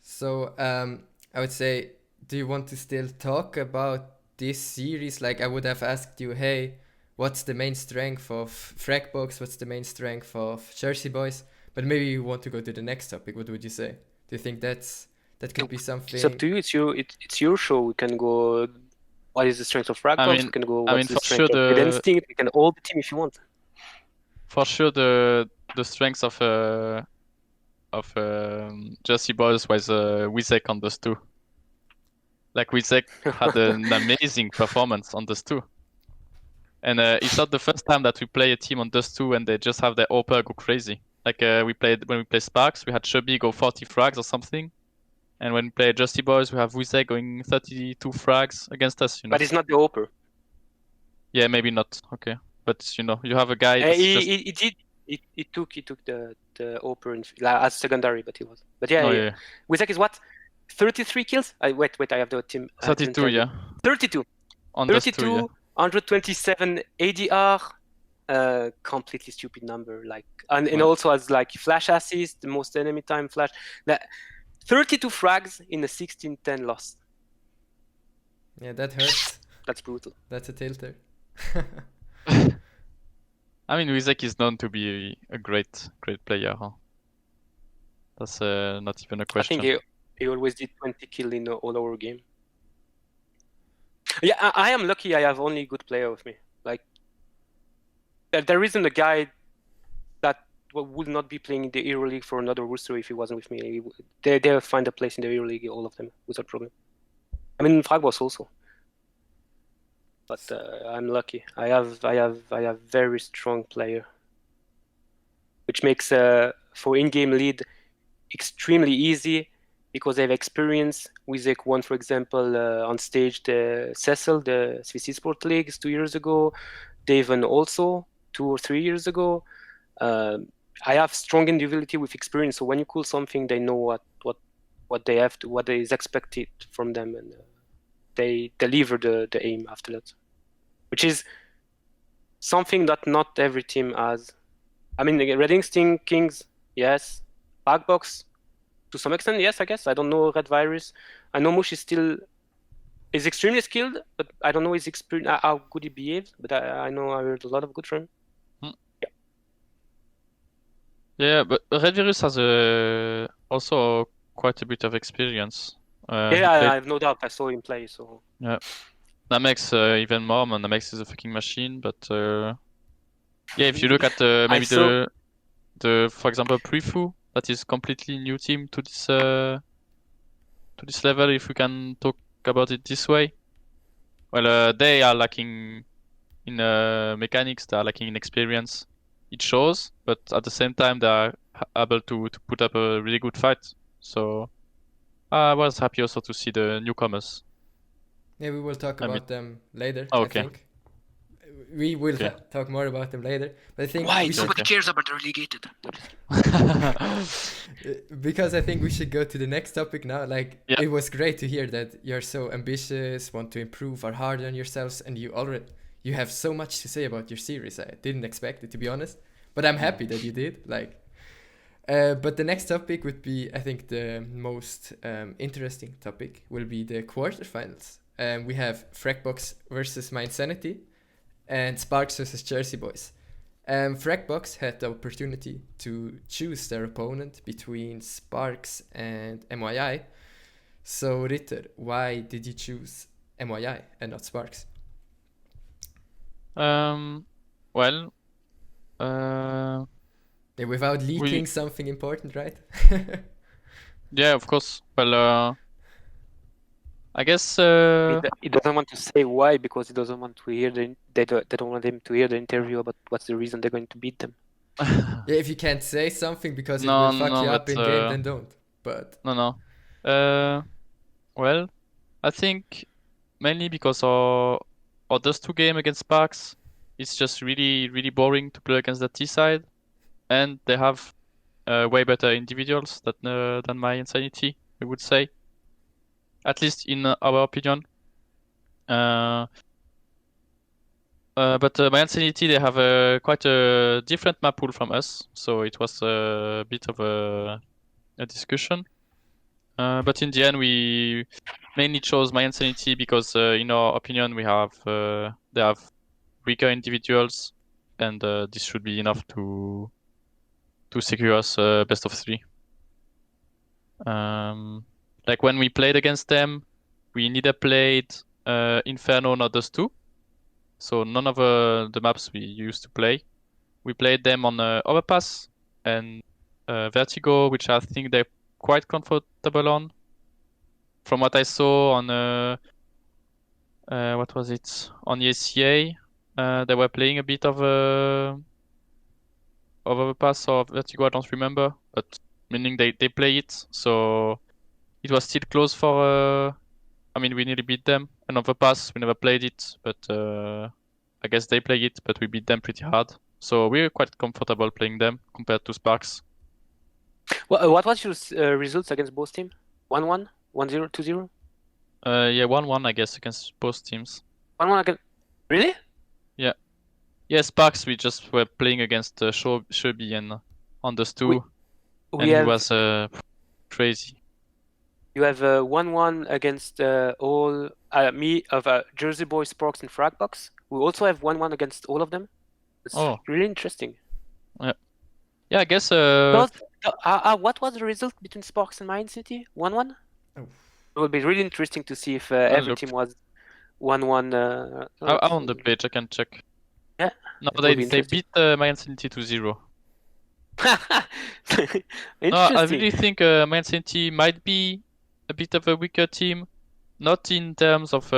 So I would say, do you want to still talk about this series? Like, I would have asked you, hey, what's the main strength of Fragbox? What's the main strength of Jerseyboys? But maybe you want to go to the next topic. What would you say? Do you think that could be something? It's up to you. It's your show. We can go. What is the strength of Fragbox? We can go. What's the strength of Red Instinct? We can all the team if you want. For sure, the strengths of Jerseyboys was Wizek on those two. Like, Wizek had an amazing performance on those two. And it's not the first time that we play a team on those two and they just have their AWP go crazy. Like when we played Sparx, we had Chubby go 40 frags or something. And when we play Jerseyboys, we have Wizek going 32 frags against us. You know? But it's not the AWPer. Yeah, maybe not. Okay. But you know, you have a guy. He took the AWPer as secondary, but he was. But yeah. Wizek is what? 33 kills? Wait, I have the team. 32, yeah. 32. On 32, two, yeah. 127 ADR. Completely stupid number. Like, and also has like flash assist, the most enemy time flash. 32 frags in a 16-10 loss. Yeah, that hurts. That's brutal. That's a tilter. I mean, Wizek is known to be a great player, huh? That's not even a question. I think he always did 20 kills in all our game. Yeah, I am lucky I have only good player with me. Like, there isn't a guy that would not be playing in the EuroLeague for another roster if he wasn't with me. They find a place in the EuroLeague, all of them, without problem. I mean, Fragbox also. but I'm lucky. I have very strong player, which makes for in-game lead extremely easy because they have experience. Wizek won, for example, on stage the Cecil, the Swiss Esports Leagues 2 years ago. Daven also 2 or 3 years ago. I have strong individuality with experience, so when you call something, they know what they have to, what is expected from them, and they deliver the aim after that, which is something that not every team has. I mean, Red Instinct, Kings, yes. Fragbox, to some extent, yes, I guess. I don't know Red Virus. I know Mush is extremely skilled, but I don't know his experience, how good he behaves. But I know I heard a lot of good from him. Yeah, but Red Virus has also quite a bit of experience. Yeah, I have no doubt. I saw him play, so. Yeah, Namex even more. Man, Namex is a fucking machine. But yeah, if you look at maybe the for example PriFu, that is completely new team to this level. If we can talk about it this way, well, they are lacking in mechanics. They are lacking in experience. It shows, but at the same time, they are able to put up a really good fight. So I was happy also to see the newcomers. Yeah, we will talk about them later. Okay. I think we will talk more about them later. But I think why nobody cares about the relegated? Because I think we should go to the next topic now. Like, Yeah. it was great to hear that you're so ambitious, want to improve, are hard on yourselves, and you have so much to say about your series. I didn't expect it, to be honest, but I'm happy that you did. Like, but the next topic would be, I think, the most interesting topic will be the quarterfinals. We have Fragbox versus mYinsanity and Sparx versus Jerseyboys. Fragbox had the opportunity to choose their opponent between Sparx and mYi. So Ritter, why did you choose mYi and not Sparx? Well, Yeah, without leaking something important, right? yeah, of course. Well, I guess he doesn't want to say why because he doesn't want to hear they don't want him to hear the interview about what's the reason they're going to beat them. Yeah, if you can't say something because it will fuck you up in game, then don't. But no. Well, I think mainly because our those 2 games against Sparx, it's just really boring to play against the T side, and they have way better individuals than mYinsanity, I would say, at least in our opinion. But mYinsanity, they have quite a different map pool from us, so it was a bit of a discussion. But in the end, we mainly chose mYinsanity because, in our opinion, they have weaker individuals, and this should be enough to secure us best of 3. Like when we played against them, we neither played Inferno nor Dust 2. So none of the maps we used to play. We played them on Overpass and Vertigo, which I think they're quite comfortable on. From what I saw on what was it? On the ACA, they were playing a bit of Overpass or Vertigo, I don't remember, but meaning they play it. So it was still close for. I mean, we nearly beat them. And Overpass, we never played it, but I guess they play it, but we beat them pretty hard. So we're quite comfortable playing them compared to Sparx. Well, what was your results against both teams? 1-1, 1-0, 2-0? Yeah, 1-1, I guess, against both teams. 1-1 against. Really? Yeah. Yeah, Sparx, we just were playing against Shobi and on those 2, and it was crazy. You have 1-1 against all me of Jerseyboys, Sparx, and Fragbox. We also have 1-1 against all of them. It's really interesting. Yeah. Yeah, I guess. What was the result between Sparx and mYinsanity? 1-1. Oh. It would be really interesting to see if every team was 1-1. I'm on the page. I can check. Yeah. No, they beat mYinsanity 2-0. No, I really think mYinsanity might be a bit of a weaker team, not in terms of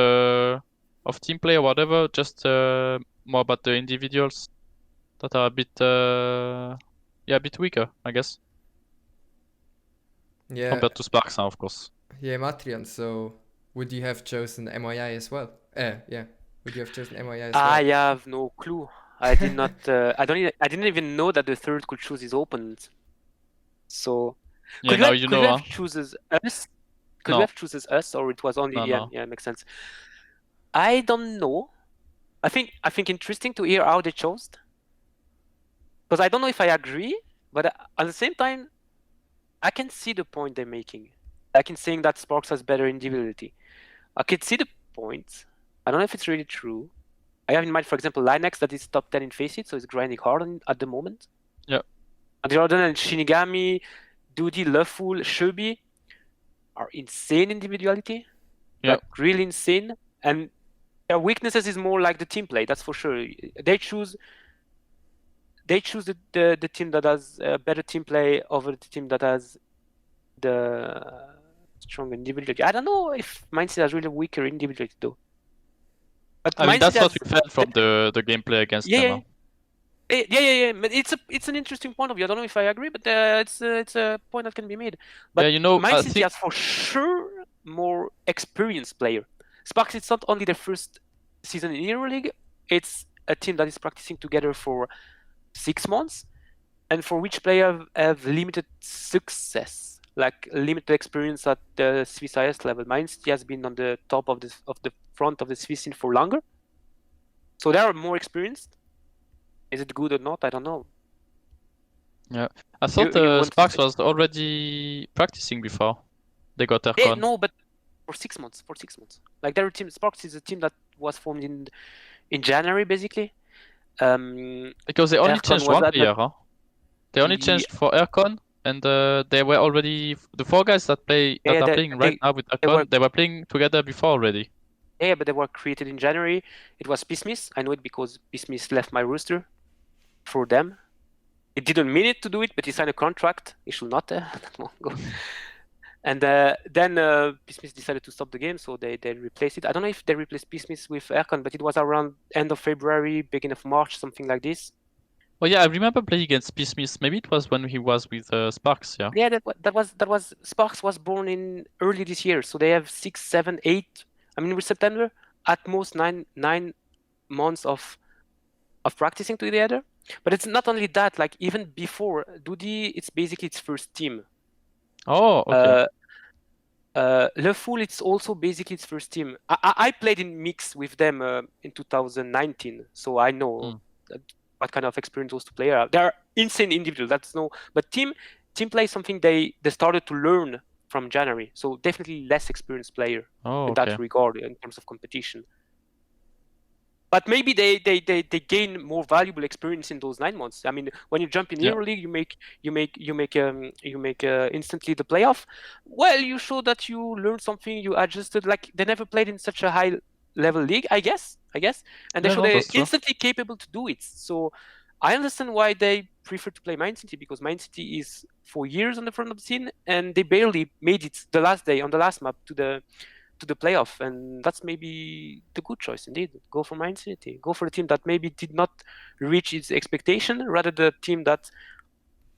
of team play or whatever. Just more about the individuals that are a bit a bit weaker, I guess, Yeah, compared to Sparx now, of course. yeah, Ematrion. So would you have chosen MYI as well? Yeah. Would you have chosen MYI as well? I have no clue. I did not. I didn't even know that the third could choose his opponent. So Yeah, now you could know, we huh? have chooses us? Could No. we have chooses us, or it was only No. yeah, makes sense. I don't know. I think interesting to hear how they chose, because I don't know if I agree, but at the same time, I can see the point they're making. Like in saying that Sparx has better individuality. I can see the point. I don't know if it's really true. I have in mind, for example, Linux that is top 10 in Faceit, so it's grinding hard at the moment. Yeah. On the other hand, Shinigami, Duty, Loveful, Shubi are insane individuality. Yeah. Like really insane. And their weaknesses is more like the team play, that's for sure. They choose the team that has better team play over the team that has the strong individuality. I don't know if mYinsanity has really weaker individuality though. But I mean, that's mYinsanity what has, we felt from the gameplay against them. Huh? yeah. But it's an interesting point of view. I don't know if I agree, but it's a point that can be made. But Yeah, you know, I mYinsanity think has for sure more experienced player. Sparx, it's not only their first season in EuroLeague, it's a team that is practicing together for 6 months, and for which players have limited success, like limited experience at the Swiss IS level. mYinsanity has been on the top of the front of the Swiss scene for longer, so they are more experienced. Is it good or not? I don't know. Yeah, I thought You want to Sparx say- was already practicing before they got Aircon. No, but for 6 months. For 6 months, like their team, Sparx is a team that was formed in January, basically. Because they only Aircon changed was one at player, huh? They only changed for Aircon, and they were already the 4 guys that are playing right now with Aircon. They were playing together before already. Yeah, but they were created in January. It was Pismis. I know it because Pismis left my roster for them. It didn't mean it to do it, but he signed a contract. He should not that long ago. And then Pismis decided to stop the game, so they replaced it. I don't know if they replaced Pismis with Erkan, but it was around end of February, beginning of March, something like this. Oh yeah, I remember playing against Pismis. Maybe it was when he was with Sparx, yeah. Yeah, that was Sparx was born in early this year, so they have 6, 7, 8. I mean, with September, at most 9 months of practicing together. But it's not only that. Like even before Dudi, it's basically its first team. Oh, okay. Le Fool, it's also basically its first team. I played in mix with them in 2019, so I know what kind of experience those two players are. They are insane individuals. That's no, but team play is something they started to learn from January. So definitely less experienced player in that regard in terms of competition. But maybe they gain more valuable experience in those 9 months. I mean, when you jump in EuroLeague, you make instantly the playoff. Well, you show that you learned something, you adjusted. Like they never played in such a high level league, I guess, and they show they're instantly capable to do it. So I understand why they prefer to play mYinsanity, because mYinsanity is for years on the front of the scene, and they barely made it the last day on the last map to the playoff, and that's maybe the good choice indeed. Go for mYinsanity. Go for a team that maybe did not reach its expectation, rather the team that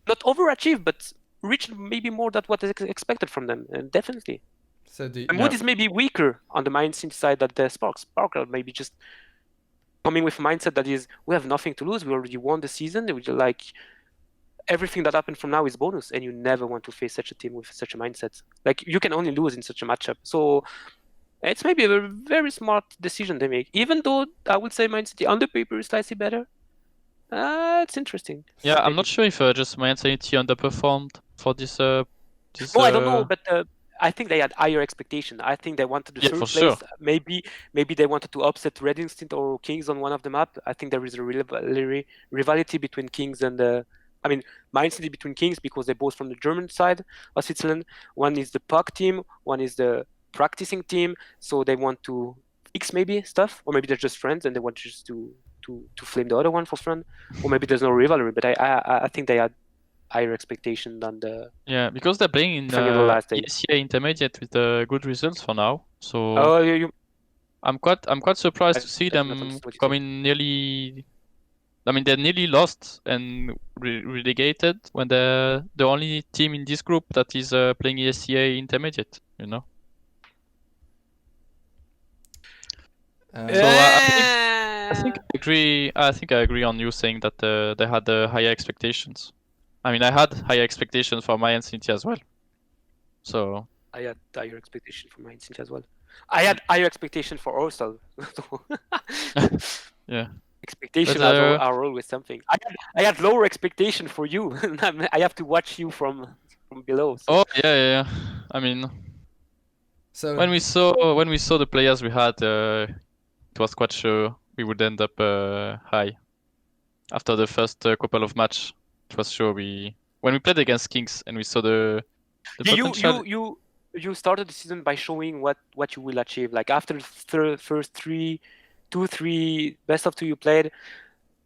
not overachieved but reached maybe more than what is expected from them. And definitely. So Mood is maybe weaker on the mYinsanity side than the Sparx. Spark maybe just coming with a mindset that is, we have nothing to lose. We already won the season. We like everything that happened from now is bonus, and you never want to face such a team with such a mindset. Like you can only lose in such a matchup. So it's maybe a very smart decision they make, even though I would say mYinsanity on the paper is slightly better. It's interesting. Yeah, I'm not sure if just mYinsanity underperformed for this. Oh, I don't know, but I think they had higher expectation. I think they wanted the third place. Sure. Maybe they wanted to upset Red Instinct or Kings on one of the map. I think there is a rivalry between Kings and mYinsanity between Kings, because they're both from the German side of Switzerland. One is the puck team, one is the practicing team. So they want to fix maybe stuff, or maybe they're just friends and they want just to flame the other one for fun, or maybe there's no rivalry. But I think they had higher expectation than the because they're playing in last day. ECA Intermediate with good results for now. So I'm quite surprised to see I do not them understand what you come say. in nearly. I mean, they nearly lost and relegated when they're the only team in this group that is playing ESCA intermediate. You know. So I think I agree. I think I agree on you saying that they had higher expectations. I mean, I had higher expectations for mYinsanity as well. So I had higher expectation for mYinsanity as well. I had higher expectation for ourselves. yeah. Expectations But, are always something. I had lower expectation for you. I have to watch you from below. So. Oh yeah. I mean, So when we saw the players we had, it was quite sure we would end up high. After the first couple of match, it was sure when we played against Kings and we saw the Yeah, potential. you started the season by showing what you will achieve. Like after the first 3 best of 2 you played,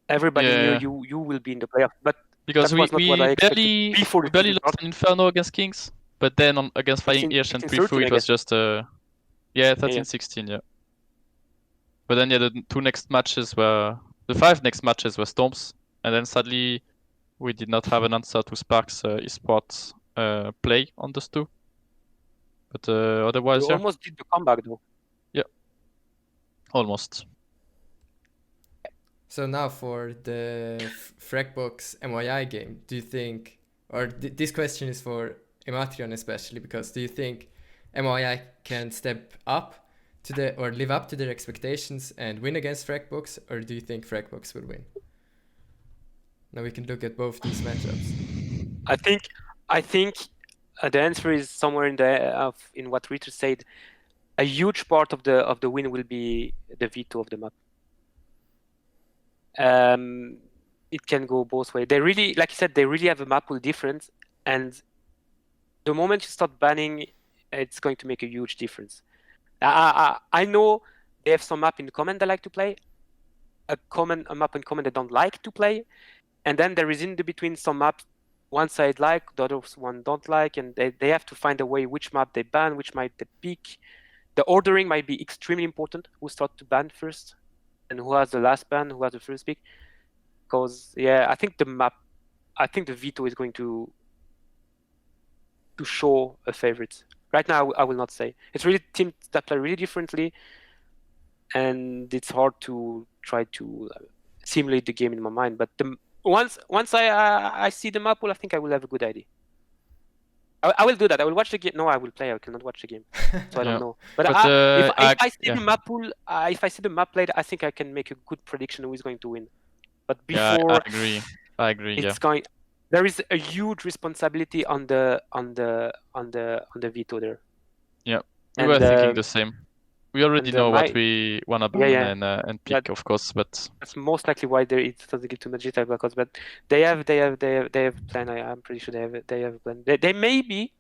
everybody knew Yeah. you will be in the playoff. But Because that was not what I expected before the barely season lost started. an Inferno against Kings, but then against Flying Hirsch and 16-13, PriFu, I it was guess. just 13-16, yeah. But then the 5 next matches were Storms, and then sadly we did not have an answer to Sparx Esports play on those 2. But otherwise, You almost did the comeback though. Yeah, almost. So now for the Fragbox MYI game, do you think, or this question is for Ematrion especially, because do you think MYI can step up to or live up to their expectations and win against Fragbox, or do you think Fragbox will win? Now we can look at both these matchups. I think the answer is somewhere in what Richard said. A huge part of the win will be the veto of the map. It can go both ways. They really, like you said, they really have a map pool difference, and the moment you start banning, it's going to make a huge difference. I know they have some map in common they like to play, a map in common they don't like to play, and then there is in the between some maps one side like, the other one don't like, and they have to find a way which map they ban, which might they pick. The ordering might be extremely important. Who start to ban first, and who has the last ban, who has the first pick. Because I think the veto is going to show a favorite. Right now, I will not say. It's really teams that play really differently, and it's hard to try to simulate the game in my mind. But once I see the map pool, I think I will have a good idea. I will do that. I will watch the game. No, I will play. I cannot watch the game, so I don't know. But if I see the map pool, if I see the map played, I think I can make a good prediction who is going to win. But before, I agree. It's going. There is a huge responsibility on the veto there. Yeah, we were thinking the same. We already know what we wanna ban and pick, of course, but that's most likely why it doesn't get too much detail because. But they have plan. I'm pretty sure they have a plan. They maybe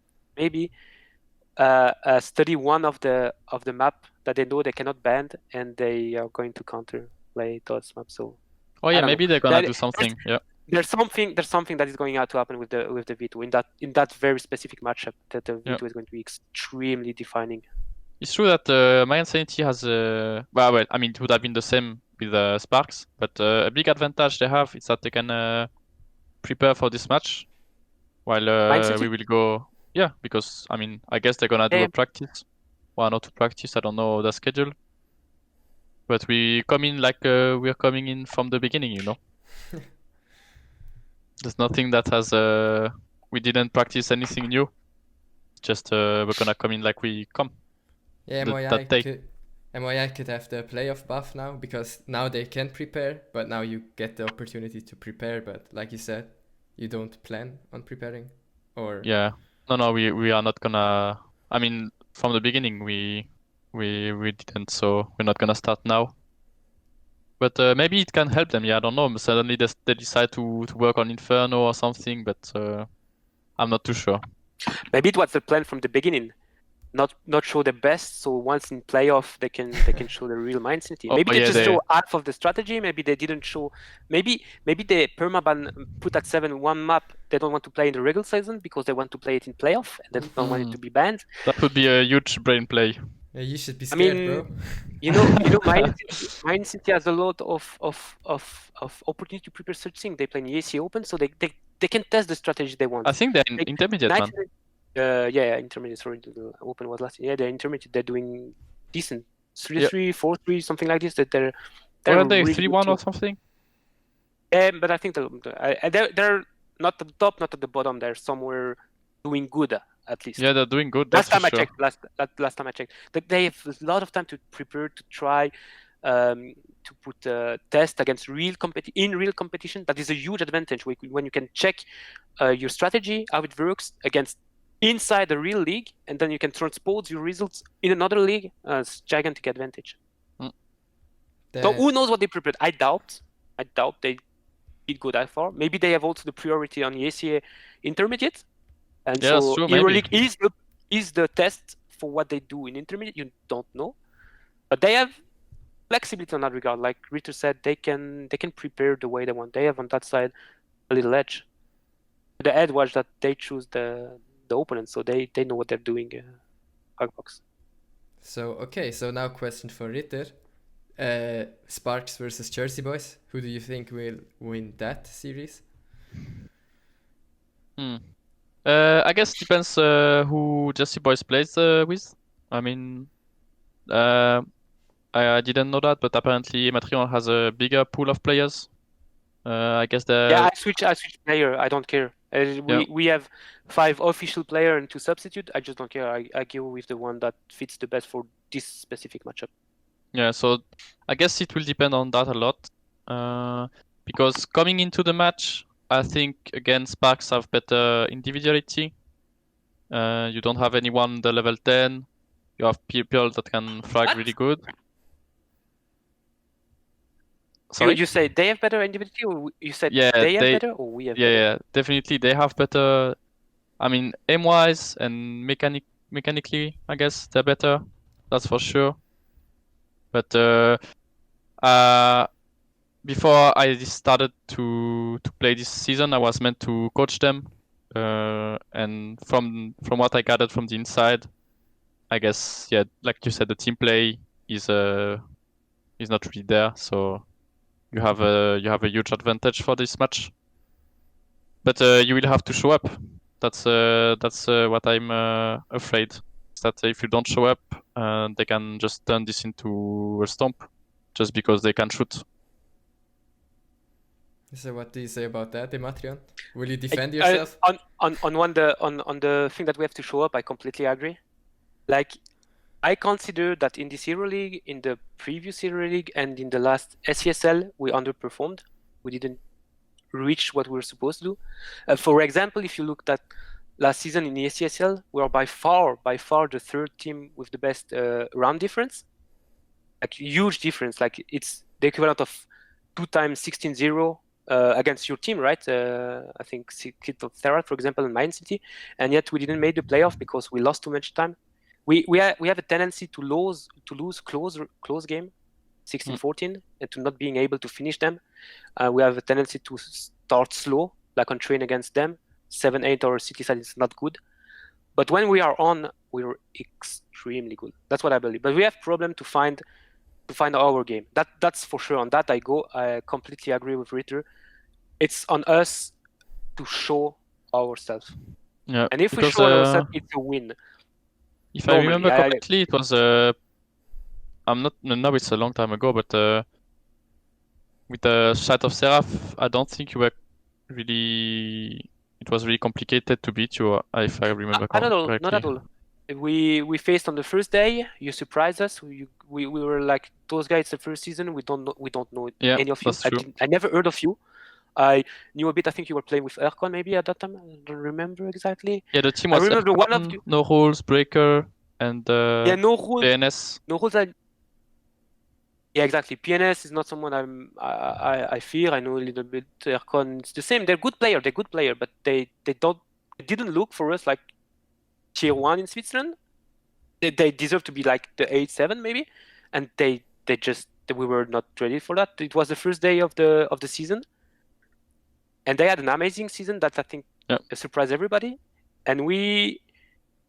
study one of the map that they know they cannot ban, and they are going to counter play those maps. So. Oh yeah, maybe they're gonna do something. Yeah. There's something that is going to happen with the veto in that very specific matchup that the veto is going to be extremely defining. It's true that mYinsanity has well, I mean, it would have been the same with Sparx, but a big advantage they have is that they can prepare for this match while we will go. Yeah, because I mean, I guess they're gonna do a practice, 1 or 2 practice. I don't know the schedule, but we come in like we're coming in from the beginning, you know. There's nothing that has we didn't practice anything new. Just we're gonna come in like we come. Yeah, MYI could have the playoff buff now because now they can prepare, but now you get the opportunity to prepare. But like you said, you don't plan on preparing, or no, we are not gonna. I mean, from the beginning we didn't, so we're not gonna start now. But maybe it can help them. Yeah, I don't know. Suddenly they decide to work on Inferno or something, but I'm not too sure. Maybe it was the plan from the beginning, not show the best. So once in playoff, they can show the real mYinsanity. Maybe they just show half of the strategy. Maybe they didn't show. Maybe they permaban put at 7 one map they don't want to play in the regular season because they want to play it in playoff and they don't want it to be banned. That would be a huge brain play. You should be I scared, mean, bro. mYinsanity has a lot of opportunity to prepare such thing. They play in the ESC Open, so they can test the strategy they want. I think they're in intermediate, man. Yeah, intermediate. Sorry, the Open was last year. Yeah, they're intermediate. They're doing decent. 3-3, 4-3, something like this. That they're Or are they really 3-1 or something? Yeah, but I think they're not at the top, not at the bottom. They're somewhere doing good at least. Yeah, they're doing good. Last That's time for I sure. checked, last time I checked, that they have a lot of time to prepare, to try, to put a test against real competition. That is a huge advantage when you can check your strategy, how it works against inside a real league, and then you can transpose your results in another league. It's gigantic advantage. So who knows what they prepared? I doubt they did go that far. Maybe they have also the priority on the ACA intermediate, and Yeah, so true, maybe. EuroLeague is the test for what they do in intermediate. You don't know, but they have flexibility on that regard. Like Ritter said, they can prepare the way they want. They have on that side a little edge. The edge was that they choose the opponent, so they know what they're doing. Fragbox. So okay, so now question for Ritter. Sparx versus Jerseyboys. Who do you think will win that series? I guess depends who Jerseyboys plays with. I mean, I didn't know that, but apparently Ematrion has a bigger pool of players. I guess Yeah, I switch player. I don't care. We have 5 official player and 2 substitute. I just don't care. I go with the one that fits the best for this specific matchup. Yeah, so I guess it will depend on that a lot. Because coming into the match, I think again Sparx have better individuality. You don't have anyone the level 10. You have people that can frag really good. Sorry? You say they have better individuality, or you said Yeah, they have better, or we have better? Yeah, definitely they have better. I mean, aim-wise and mechanically, I guess they're better. That's for sure. But before I started to play this season, I was meant to coach them. And from what I gathered from the inside, I guess, yeah, like you said, the team play is not really there. So you have a huge advantage for this match. But you will have to show up. That's what I'm afraid. Is that if you don't show up, they can just turn this into a stomp, just because they can shoot. So what do you say about that, Ematrion? Will you defend yourself? On the thing that we have to show up, I completely agree. Like, I consider that in this EuroLeague, in the previous EuroLeague, and in the last SCSL, we underperformed. We didn't reach what we were supposed to do. For example, if you looked at last season in the SCSL, we are by far the third team with the best round difference. Like, huge difference. Like, it's the equivalent of 2 times 16-0 against your team, right? I think Kit of Thera, for example, in mYinsanity, and yet we didn't make the playoff because we lost too much time. We have a tendency to lose close game, 16-14, and to not being able to finish them. We have a tendency to start slow, like on train against them. 7-8 or city side is not good, but when we are on, we're extremely good. That's what I believe. But we have problem to find our game. That's for sure. On that, I completely agree with Ritter. It's on us to show ourselves. Yeah, and if we show ourselves, it's a win. If I remember correctly, it was now it's a long time ago, but with the Shot of Seraph, I don't think you were really. It was really complicated to beat you, if I remember correctly. Not at all. We faced on the first day. You surprised us. We were like, those guys the first season. We don't know any of you. That's true. I never heard of you. I knew a bit. I think you were playing with Ercon maybe at that time. I don't remember exactly. Yeah, the team was remember Ercon, one of you. No Rules, Breaker, and No Rules. PNS. No Rules. Yeah, exactly. PNS is not someone I fear. I know a little bit. Ercon, it's the same. They're good player, but they didn't look for us like tier 1 in Switzerland. They deserve to be like the 8-7 maybe, and we were not ready for that. It was the first day of the season, and they had an amazing season that I think surprised everybody. And we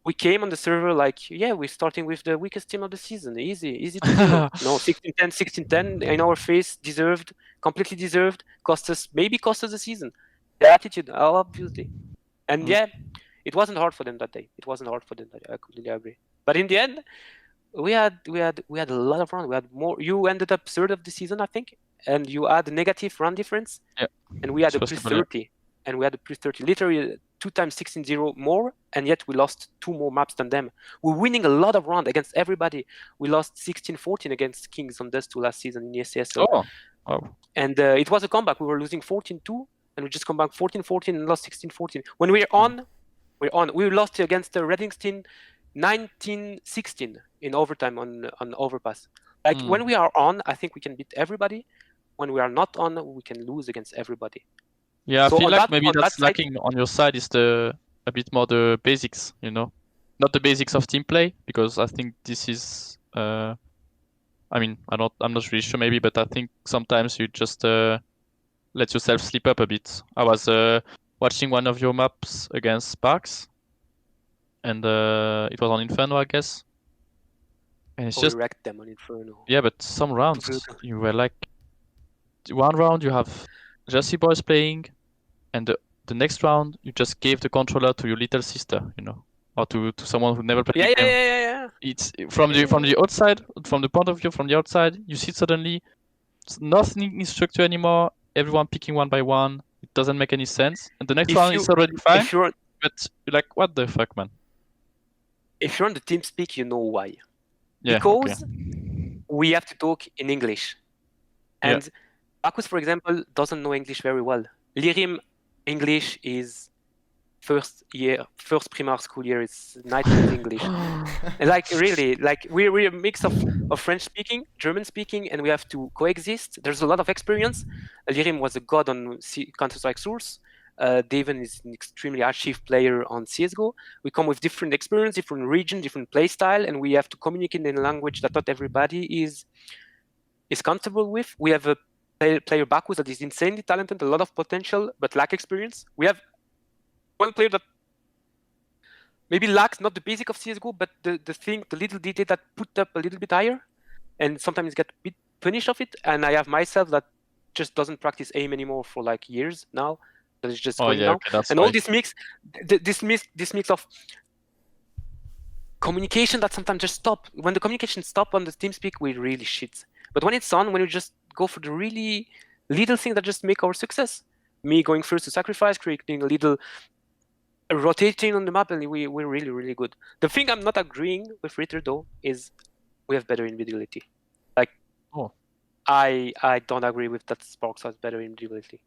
we came on the server like, yeah, we're starting with the weakest team of the season. Easy to do. No, 16-10, 16-10 in our face, deserved, completely deserved, cost us the season. The attitude, obviously. And yeah, it wasn't hard for them that day. I completely agree. But in the end, we had a lot of runs. We had more. You ended up third of the season, I think, and you had a negative run difference. Yeah. And we had a Supposed plus to be, yeah. 30. And we had a plus 30. Literally 2 times 16-0 more, and yet we lost 2 more maps than them. We're winning a lot of rounds against everybody. We lost 16-14 against KINGZZZ last season in the SCSL. Oh. Wow. And it was a comeback. We were losing 14-2, and we just come back 14-14 and lost 16-14. When we're on. We lost against Redington 19-16 in overtime on overpass. Like when we are on, I think we can beat everybody. When we are not on, we can lose against everybody. Yeah, So I feel on like that- maybe on that's that side- lacking on your side is a bit more the basics, you know, not the basics of team play, because I think this is I mean, I'm not really sure maybe, but I think sometimes you just let yourself slip up a bit. I was watching one of your maps against Sparx, and it was on Inferno, I guess. And it's we just wrecked them on Inferno. yeah, but some rounds you were like, one round you have Jerseyboys playing, and the next round you just gave the controller to your little sister, you know, or to someone who never played the game. Yeah. It's from the outside, from the point of view from the outside, you see suddenly nothing is structured anymore. Everyone picking one by one. It doesn't make any sense. And the next round is already fine. But you're like, what the fuck, man? If you're on the TeamSpeak, you know why. Yeah, because okay. we have to talk in English. And Bacchus, for example, doesn't know English very well. Lirim English is first primary school year is nightmare English. And like really, like we're a mix of French speaking, German speaking, and we have to coexist. There's a lot of experience. Lirim was a god on Counter-Strike Source. Daven is an extremely achieved player on CSGO. We come with different experience, different region, different play style, and we have to communicate in a language that not everybody is comfortable with. We have a player Bacchus that is insanely talented, a lot of potential, but lack experience. We have one player that maybe lacks not the basic of CSGO, but the little detail that put up a little bit higher, and sometimes get a bit punished of it. And I have myself that just doesn't practice aim anymore for like years now. That is just going down. Okay, and all this mix of communication that sometimes just stop. When the communication stop on the TeamSpeak, we really shit. But when it's on, when we just go for the really little thing that just make our success, me going first to sacrifice, creating a little rotating on the map, and we're really, really good. The thing I'm not agreeing with Ritter though is we have better individuality. Like, I don't agree with that Sparx has better individuality.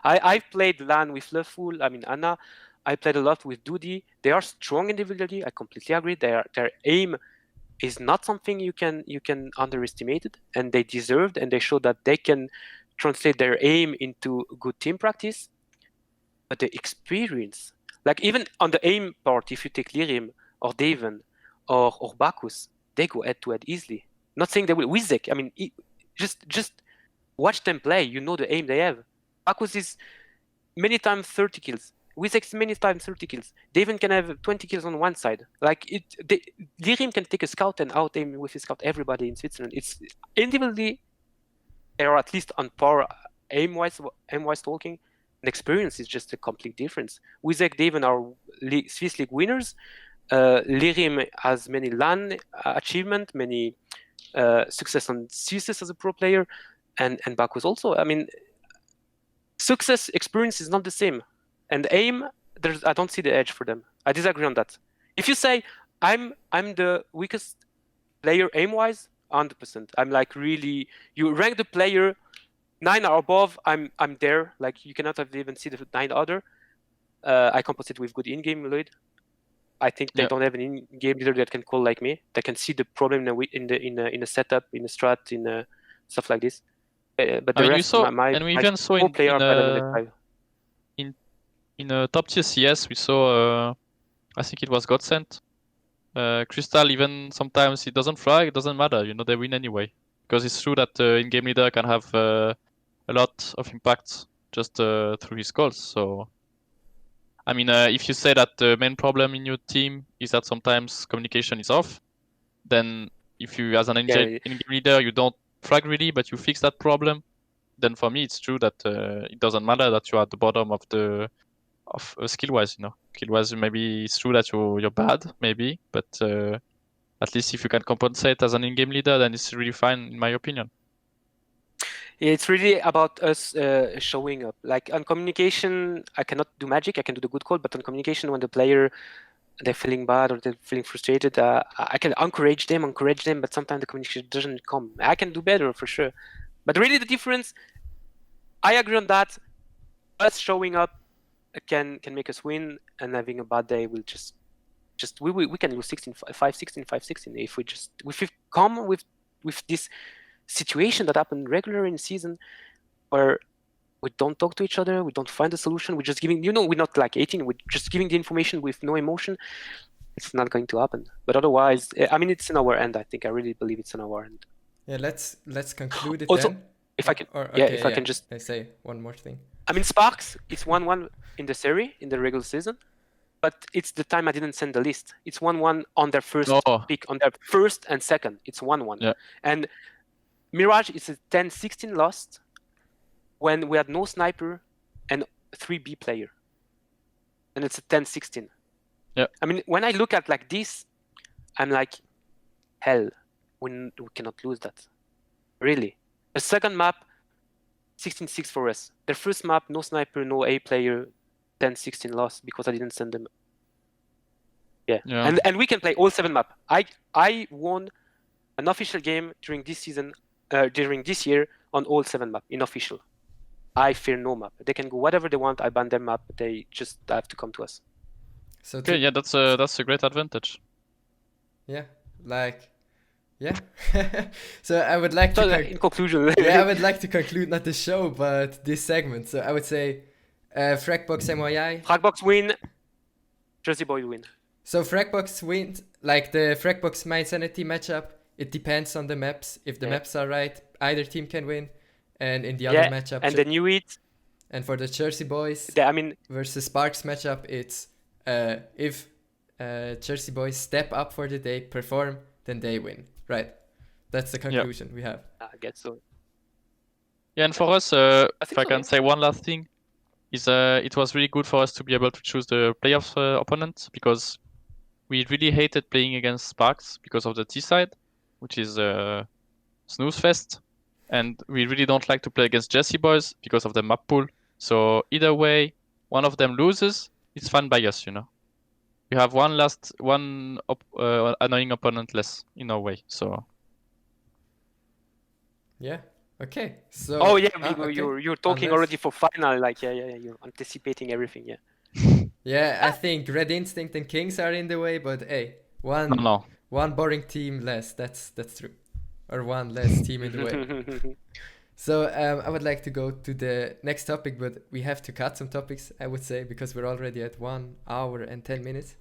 I've played LAN with Loveful, I mean Anna. I played a lot with Doody. They are strong individually. I completely agree. Their aim is not something you can underestimate it, and they deserved, and they showed that they can translate their aim into good team practice. But the experience, like even on the aim part, if you take Lirim or Daven or Bacchus, they go head to head easily. Not saying they will. Wizek, I mean, just watch them play. You know the aim they have. Bacchus is many times 30 kills. Wizek is many times 30 kills. Daven can have 20 kills on one side. Like Lirim can take a scout and out aim with his scout everybody in Switzerland. It's individually, they are at least on par aim-wise talking. And experience is just a complete difference. Wizek, Daven are Swiss League winners. Lirim has many LAN achievement, many success on CSS as a pro player, and Bacchus also. I mean, success experience is not the same, and aim, I don't see the edge for them. I disagree on that. If you say I'm the weakest player aim-wise, 100%. I'm like really, you rank the player 9 or above, I'm there. Like you cannot even see the 9 other. I compensate with good in-game lead. I think they don't have an in-game leader that can call like me. That can see the problem in a setup, in a strat, in stuff like this. But the rest, we even saw in a top tier CS, we saw I think it was Godsent. Crystal, even sometimes it doesn't frag, it doesn't matter. You know, they win anyway. Because it's true that in-game leader can have a lot of impact just through his calls. So I mean, if you say that the main problem in your team is that sometimes communication is off, then if you, as an in-game leader, you don't frag really, but you fix that problem, then for me it's true that it doesn't matter that you're at the bottom of the skill-wise. Skill-wise, maybe it's true that you're bad, maybe, but at least if you can compensate as an in-game leader, then it's really fine, in my opinion. Yeah, it's really about us showing up. Like on communication, I cannot do magic. I can do the good call, but on communication, when the player they're feeling bad or they're feeling frustrated, I can encourage them, but sometimes the communication doesn't come. I can do better for sure. But really, the difference, I agree on that. Us showing up can make us win, and having a bad day will just we can lose 16-5, 16-5, 16 if we come with this situation that happened regular in season where we don't talk to each other, we don't find a solution, we're just giving, we're not like 18, we're just giving the information with no emotion. It's not going to happen. But otherwise, I mean, it's in our end. I think I really believe it's in our end. Yeah, let's conclude it also, then. If I can, I can just say one more thing. I mean, Sparx, it's 1-1 in the series in the regular season, but it's the time I didn't send the list. It's 1-1 on their first pick, on their first and second. It's 1-1. Yeah. And Mirage is a 10-16 lost when we had no sniper and 3 B player, and it's a 10-16. Yeah. I mean, when I look at like this, I'm like, hell, we cannot lose that. Really. The second map, 16-6 for us. The first map, no sniper, no A player, 10-16 loss because I didn't send them. Yeah. And we can play all 7 map. I won an official game during this season, during this year on all 7 map in official. I fear no map. They can go whatever they want. I ban their map. They just have to come to us. So okay, yeah, that's a great advantage. Yeah, like, yeah. So I would like to in conclusion. yeah, I would like to conclude not the show but this segment. So I would say, Fragbox MYI. Fragbox win. Jerseyboys win. So Fragbox wins, like the Fragbox mYinsanity matchup. It depends on the maps. If the maps are right, either team can win. And in the other matchup, and they knew it. And for the Jerseyboys versus Sparx matchup, it's if Jerseyboys step up for the day, perform, then they win. Right? That's the conclusion we have. I guess so. Yeah, and for us, if I can say one last thing, is it was really good for us to be able to choose the playoff opponent, because we really hated playing against Sparx because of the T side, which is snooze fest. And we really don't like to play against Jerseyboys because of the map pool. So either way, one of them loses, it's fun by us, We have one annoying opponent less in our way. So yeah, okay. So oh yeah, you're talking already for final, like yeah, you're anticipating everything, yeah. Yeah, I think Red Instinct and Kings are in the way, but hey, one boring team less. That's true. Or one less team in the way. So I would like to go to the next topic, but we have to cut some topics, I would say, because we're already at 1 hour and 10 minutes.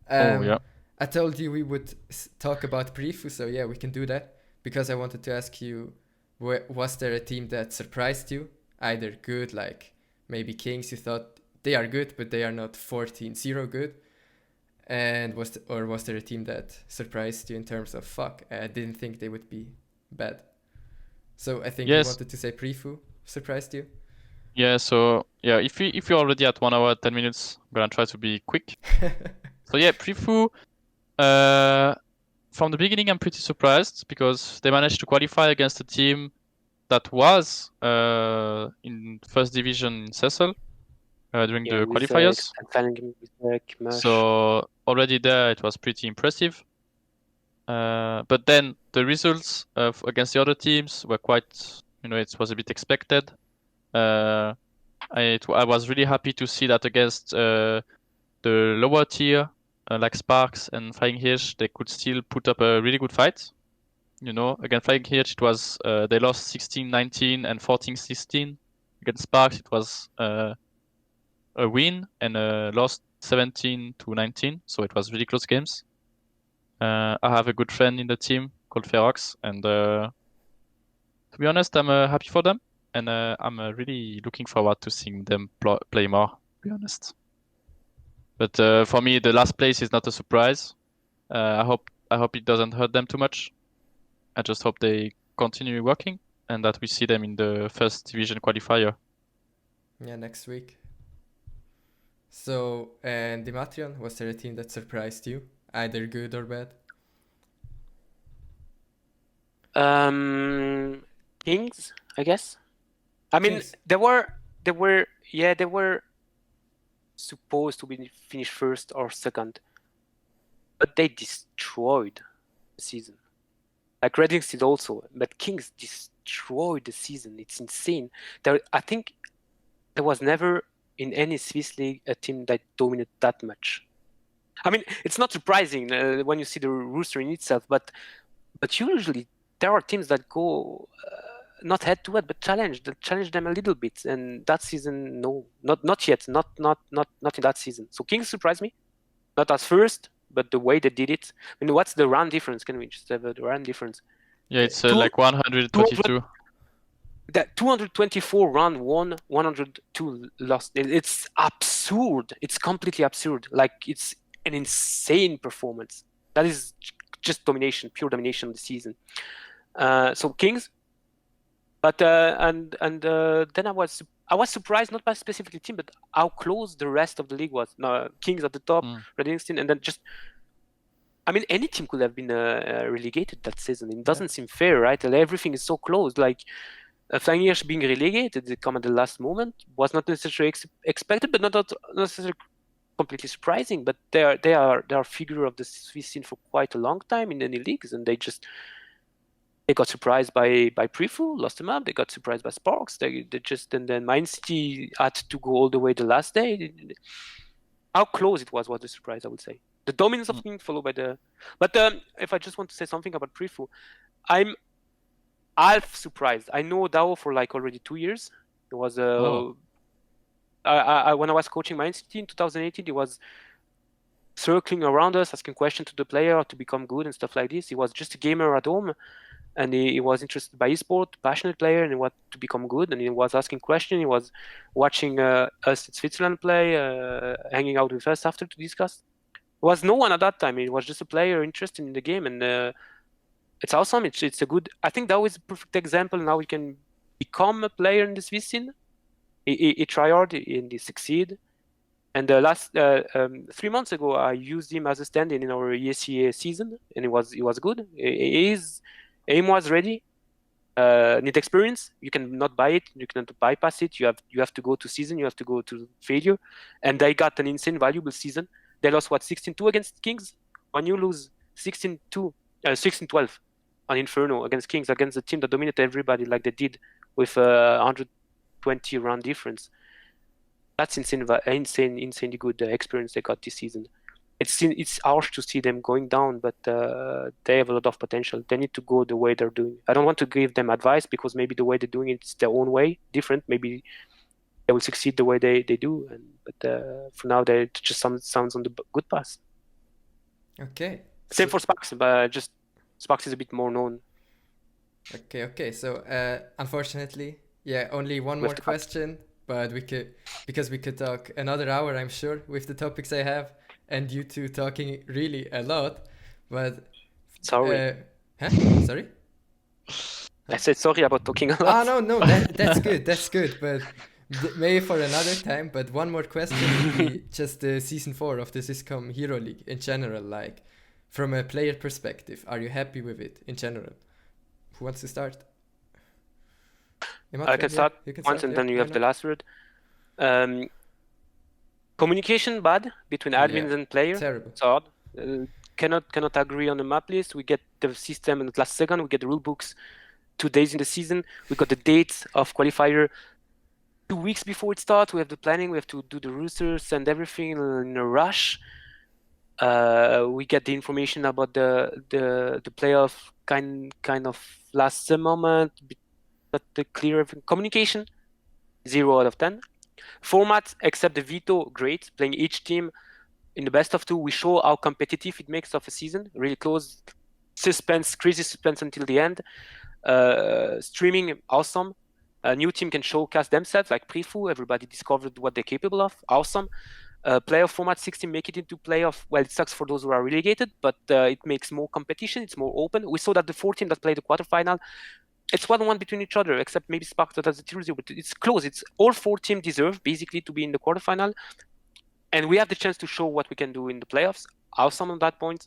I told you we would talk about PriFu, so yeah, we can do that. Because I wanted to ask you, was there a team that surprised you? Either good, like maybe Kings, you thought they are good, but they are not 14-0 good. And was there a team that surprised you in terms of I didn't think they would be bad? So I think you wanted to say PriFu surprised you. Yeah. So yeah, if you're already at 1 hour 10 minutes, I'm gonna try to be quick. So yeah, PriFu. From the beginning, I'm pretty surprised because they managed to qualify against a team that was in first division in Cecil. During the qualifiers. So already there it was pretty impressive. But then the results against the other teams were quite, it was a bit expected. I was really happy to see that against the lower tier, like Sparx and Flying Hirsch, they could still put up a really good fight. Against Flying Hirsch, it was they lost 16-19 and 14-16. Against Sparx, it was a win and lost 17-19, so it was really close games. I have a good friend in the team called Ferox, and to be honest, I'm happy for them, and I'm really looking forward to seeing them play more, to be honest. But for me, the last place is not a surprise. I hope it doesn't hurt them too much. I just hope they continue working and that we see them in the first division qualifier. Yeah, next week. So, and Ematrion, was there a team that surprised you, either good or bad? Kings, I guess. I mean, Kings. they were supposed to be finish first or second, but they destroyed the season. Like Red Wings did also, but Kings destroyed the season. It's insane. I think there was never in any Swiss league a team that dominated that much. I mean, it's not surprising when you see the roster in itself, but usually there are teams that go not head to head, but challenge them a little bit. And that season, no, not yet, not in that season. So Kings surprised me, not as first, but the way they did it. I mean, what's the run difference? Can we just have the run difference? Yeah, it's like 122. That 224 run won, 102 lost. It's absurd. It's completely absurd. Like, it's an insane performance. That is just domination, pure domination of the season. So Kings, but then I was surprised not by specifically team, but how close the rest of the league was. No, Kings at the top, Red Wings, and then just. I mean, any team could have been relegated that season. It doesn't seem fair, right? Everything is so close. Like, Flying Hirsch being relegated, they come at the last moment, was not necessarily expected, but not necessarily completely surprising. But they are figure of the Swiss scene for quite a long time in any leagues, and they got surprised by PriFu, lost them up. They got surprised by Sparx. They just, and then mYinsanity had to go all the way the last day. How close it was the surprise, I would say. The dominance of King followed by the. But if I just want to say something about PriFu, I'm half surprised. I know DAO for like already 2 years. It was when I was coaching mYinsanity in 2018, he was circling around us, asking questions to the player to become good and stuff like this. He was just a gamer at home, and he was interested by esports, passionate player, and he wanted to become good. And he was asking questions. He was watching us in Switzerland play, hanging out with us after to discuss. There was no one at that time. It was just a player interested in the game, and it's awesome. It's a good. I think that was a perfect example. Now he can become a player in the Swiss scene. He try hard and he succeed. And the last 3 months ago, I used him as a stand-in our ESCA season, and it was good. His aim was ready. Need experience. You cannot buy it. You cannot bypass it. You have to go to season. You have to go to failure. And they got an insane valuable season. They lost 16-2 against Kings. When you lose 16-2, 16-12 on Inferno against Kings, against the team that dominated everybody like they did with 120 run difference, that's insanely good experience they got this season. It's harsh to see them going down, but they have a lot of potential. They need to go the way they're doing. I don't want to give them advice because maybe the way they're doing it's their own way, different. Maybe they will succeed the way they do. But for now, they just sounds on the good path. Okay. Same for Sparx, but just Sparx is a bit more known. Okay. So unfortunately, only one more question, but we could talk another hour, I'm sure, with the topics I have, and you two talking really a lot. But sorry. Sorry? I said sorry about talking a lot. No, that's good. That's good. But maybe for another time. But one more question would be just the season 4 of the Swisscom Hero League in general. Like, from a player perspective, are you happy with it in general? Who wants to start? I can start once, and then you have the last word. Communication bad between admins and players. Terrible. It's hard. Cannot agree on the map list. We get the system in the last second. We get the rule books 2 days in the season. We got the dates of qualifier 2 weeks before it starts. We have the planning. We have to do the roosters and everything in a rush. We get the information about the playoff kind of last moment, but the clear communication 0 out of 10. Format except the veto, great. Playing each team in the best of 2, we show how competitive it makes of a season. Really close, suspense, crazy suspense until the end. Streaming, awesome. A new team can showcase themselves like PriFu. Everybody discovered what they're capable of. Awesome. Playoff format 16 make it into playoff. Well, it sucks for those who are relegated, but it makes more competition. It's more open. We saw that the 4 teams that played the quarterfinal, it's 1-1 between each other, except maybe Sparx that has a 0-0, but it's close. It's all 4 teams deserve basically to be in the quarterfinal, and we have the chance to show what we can do in the playoffs. Awesome on that point.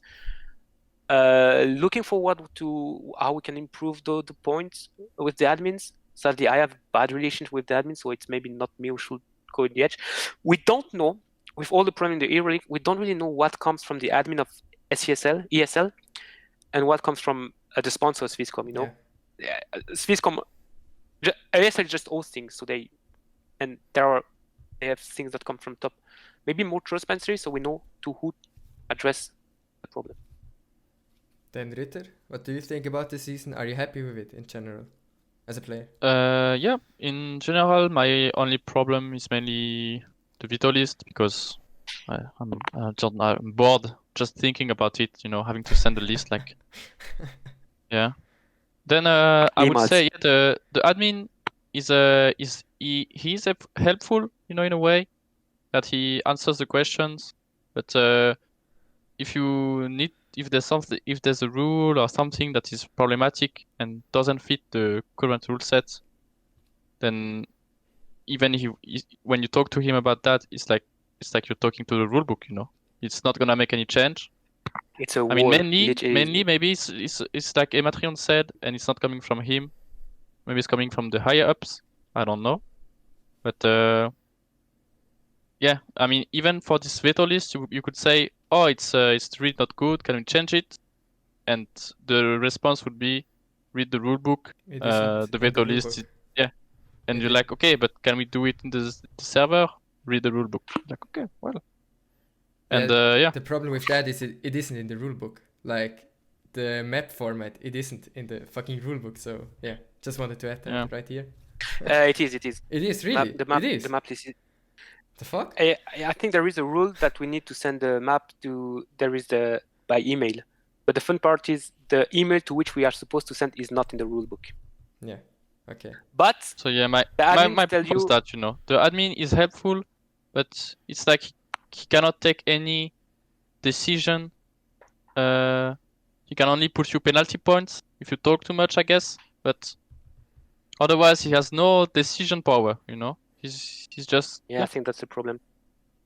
Looking forward to how we can improve the points with the admins. Sadly, I have bad relations with the admins, so it's maybe not me who should go in the edge. We don't know, with all the problem in the EuroLeague, we don't really know what comes from the admin of ESL, and what comes from the sponsor, Swisscom, you know? Yeah. Swisscom, ESL is just hosting, so they have things that come from top. Maybe more transparency, so we know to who address the problem. Then Ritter, what do you think about the season? Are you happy with it in general, as a player? Yeah, in general, my only problem is mainly the veto list, because I'm bored just thinking about it, you know, having to send the list, like, yeah. Then I would say the admin is he's helpful, you know, in a way that he answers the questions, but if there's a rule or something that is problematic and doesn't fit the current rule set, then even when you talk to him about that, it's like you're talking to the rule book, you know. It's not gonna make any change. It's a I mean, mainly maybe it's like Ematrion said, and it's not coming from him. Maybe it's coming from the higher ups. I don't know, but yeah. I mean, even for this veto list, you could say, oh, it's really not good. Can we change it? And the response would be, read the rule book. The veto list, yeah. And you're like, okay, but can we do it in the server? Read the rule book. Like, okay, well. And yeah. The problem with that is it isn't in the rule book. Like, the map format, it isn't in the fucking rule book. So yeah, just wanted to add that right here. It is. It is really. The map list. The fuck? I think there is a rule that we need to send the map to. There is by email, but the fun part is the email to which we are supposed to send is not in the rule book. Yeah. Okay. But so yeah, my point is that, you know, the admin is helpful, but it's like he cannot take any decision. He can only put you penalty points if you talk too much, I guess. But otherwise, he has no decision power. You know, he's just. Yeah, I think that's the problem.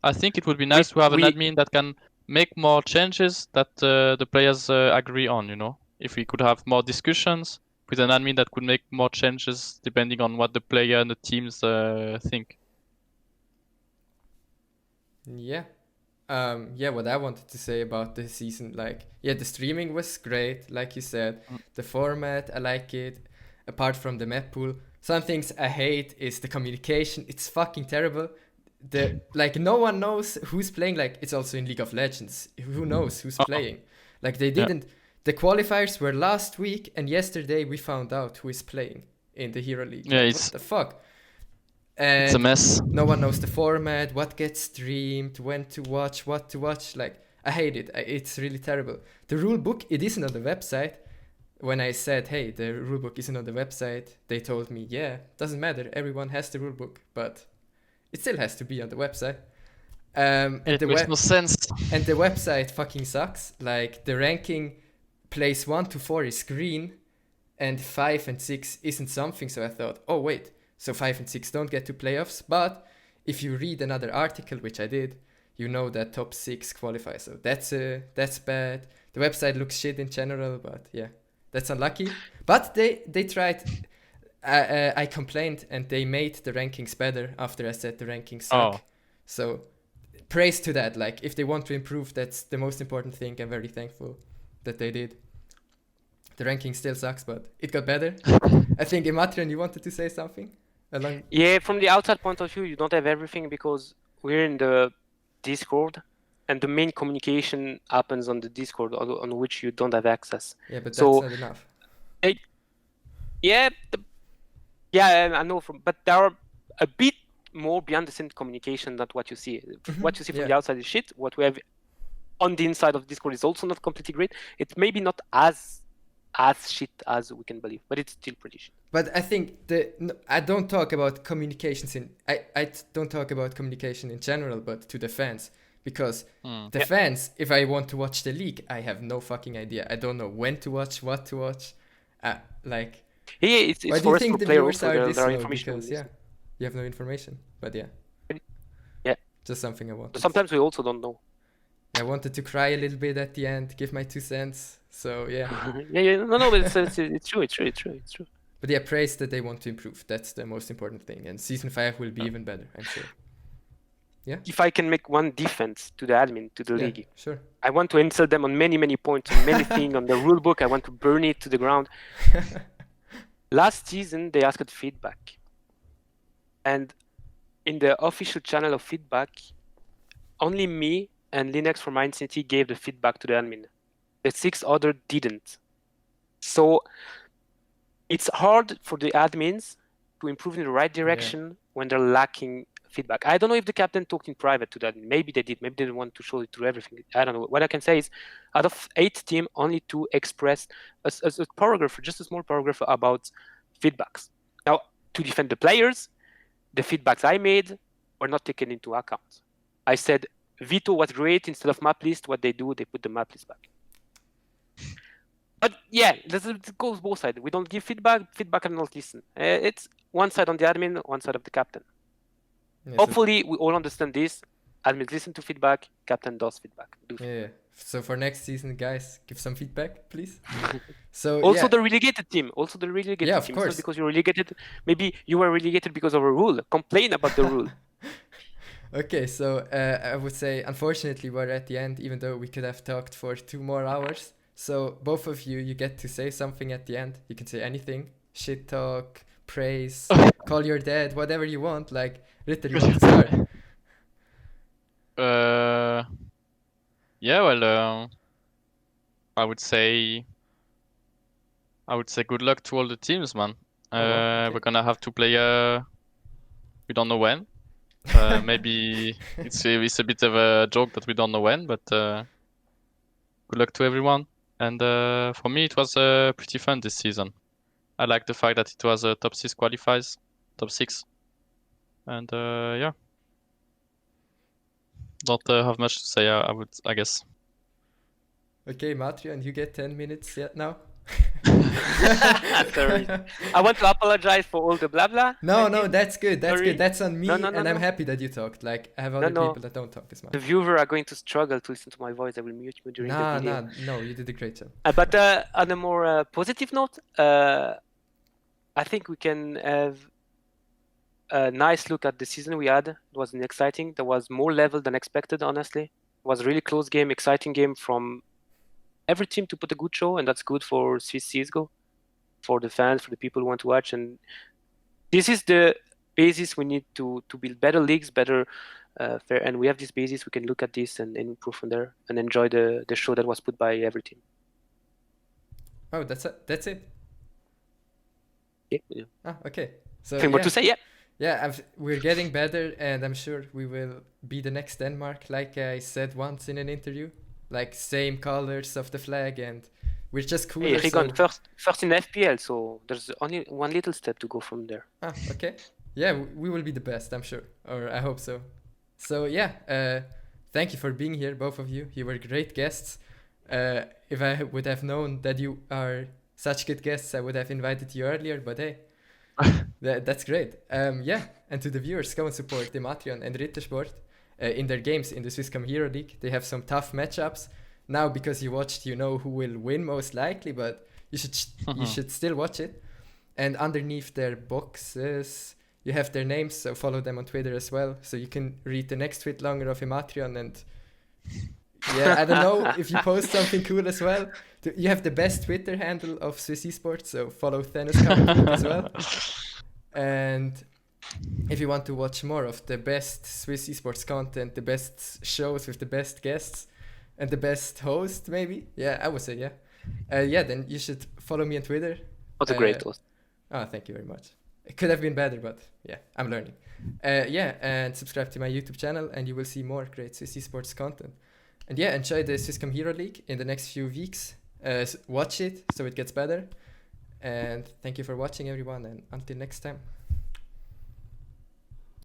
I think it would be nice to have an admin that can make more changes that the players agree on. You know, if we could have more discussions with an admin that could make more changes depending on what the player and the teams think. Yeah. What I wanted to say about the season, like, yeah, the streaming was great, like you said. The format, I like it. Apart from the map pool, some things I hate is the communication. It's fucking terrible. No one knows who's playing. Like, it's also in League of Legends. Who knows who's playing? Like, they didn't. The qualifiers were last week, and yesterday we found out who is playing in the Hero League. Yeah, like, what the fuck? And it's a mess. No one knows the format, what gets streamed, when to watch, what to watch. Like, I hate it. It's really terrible. The rule book, it isn't on the website. When I said, hey, the rule book isn't on the website, they told me, yeah, doesn't matter. Everyone has the rule book, but it still has to be on the website. It makes no sense. And the website fucking sucks. Like, the ranking place 1 to 4 is green, and 5 and 6 isn't something. So I thought, oh, wait. So 5 and 6 don't get to playoffs, but if you read another article, which I did, you know that top 6 qualify. So that's bad. The website looks shit in general, but yeah, that's unlucky. But they tried. I complained, and they made the rankings better after I said the rankings suck. Oh. So praise to that. Like, if they want to improve, that's the most important thing. I'm very thankful that they did. The ranking still sucks, but it got better. I think, Ematrion, you wanted to say something? Yeah, from the outside point of view, you don't have everything because we're in the Discord, and the main communication happens on the Discord on which you don't have access. Yeah, but that's not enough. I know but there are a bit more behind the scene communication than what you see. What you see from the outside is shit. What we have on the inside of Discord is also not completely great. It's maybe not as as shit as we can believe, but it's still pretty shit. But I think I don't talk about communications I don't talk about communication in general, but to the fans, because the fans, if I want to watch the league, I have no fucking idea. I don't know when to watch, what to watch. Like, It's why do for you us think pro the player viewers also, are this there are slow? information. Because you have no information. But yeah, just something I wanted. Sometimes we also don't know. I wanted to cry a little bit at the end, give my 2 cents. So yeah. No, but it's true. But yeah, praise that they want to improve. That's the most important thing. And season 5 will be even better, I'm sure. Yeah. If I can make one defense to the admin, to the league, sure. I want to insult them on many points, on many things, on the rule book. I want to burn it to the ground. Last season, they asked feedback. And in the official channel of feedback, only me and Linux from mYinsanity gave the feedback to the admin. The 6 other didn't. So it's hard for the admins to improve in the right direction when they're lacking feedback. I don't know if the captain talked in private to that. Maybe they did. Maybe they didn't want to show it through everything. I don't know. What I can say is, out of 8 teams, only 2 expressed a paragraph, just a small paragraph about feedbacks. Now, to defend the players, the feedbacks I made were not taken into account. I said Vito was great. Instead of map list, what they do, they put the map list back. But yeah, it goes both sides. We don't give feedback and not listen. It's one side on the admin, one side of the captain. Yeah, hopefully, we all understand this. Admins listen to feedback, captain does feedback. Yeah. So for next season, guys, give some feedback, please. So also the relegated team. Of course. Not because you're relegated. Maybe you were relegated because of a rule. Complain about the rule. Okay, so I would say, unfortunately, we're at the end, even though we could have talked for 2 more hours. So both of you get to say something at the end. You can say anything. Shit talk, praise, call your dad, whatever you want. Like, Ritter, you want to start? Yeah, well, I would say good luck to all the teams, man. Okay. We're gonna have to play. We don't know when. Maybe it's a bit of a joke that we don't know when, but good luck to everyone. And for me, it was pretty fun this season. I like the fact that it was a top 6 qualifiers, top 6. And yeah. Don't have much to say, I guess. Okay, Ematrion, you get 10 minutes now. Sorry. I want to apologize for all the blah blah. No, that's good. That's good. That's on me, and I'm happy that you talked. Like, I have other people that don't talk this much. The viewer are going to struggle to listen to my voice. I will mute you during the video. No, you did a great job. But on a more positive note, I think we can have a nice look at the season we had. It was exciting. There was more level than expected, honestly. It was a really close game, exciting game from every team to put a good show, and that's good for Swiss CSGO, for the fans, for the people who want to watch. And this is the basis we need to build better leagues, better fair. And we have this basis. We can look at this and improve from there and enjoy the show that was put by every team. Oh, that's it. Yeah. Okay. So anything more to say? Yeah, we're getting better, and I'm sure we will be the next Denmark, like I said once in an interview. Like, same colors of the flag, and we're just cooler. Hey, Rigon, first in FPL, so there's only one little step to go from there. Okay. Yeah, we will be the best, I'm sure, or I hope so. So yeah, thank you for being here, both of you. You were great guests. If I would have known that you are such good guests, I would have invited you earlier, but hey, that's great. Yeah, and to the viewers, go and support Ematrion and Rittersport. In their games in the Swisscom Hero League. They have some tough matchups. Now, because you watched, you know who will win most likely, but you should still watch it. And underneath their boxes, you have their names, so follow them on Twitter as well, so you can read the next tweet longer of Ematrion. And yeah, I don't know if you post something cool as well. You have the best Twitter handle of Swiss Esports, so follow Thanos as well. And if you want to watch more of the best Swiss esports content, the best shows with the best guests, and the best host, maybe? Yeah, I would say, yeah. Then you should follow me on Twitter. What a great host. Oh, thank you very much. It could have been better, but yeah, I'm learning. And subscribe to my YouTube channel, and you will see more great Swiss esports content. And yeah, enjoy the Swisscom Hero League in the next few weeks. watch it so it gets better. And thank you for watching, everyone, and until next time.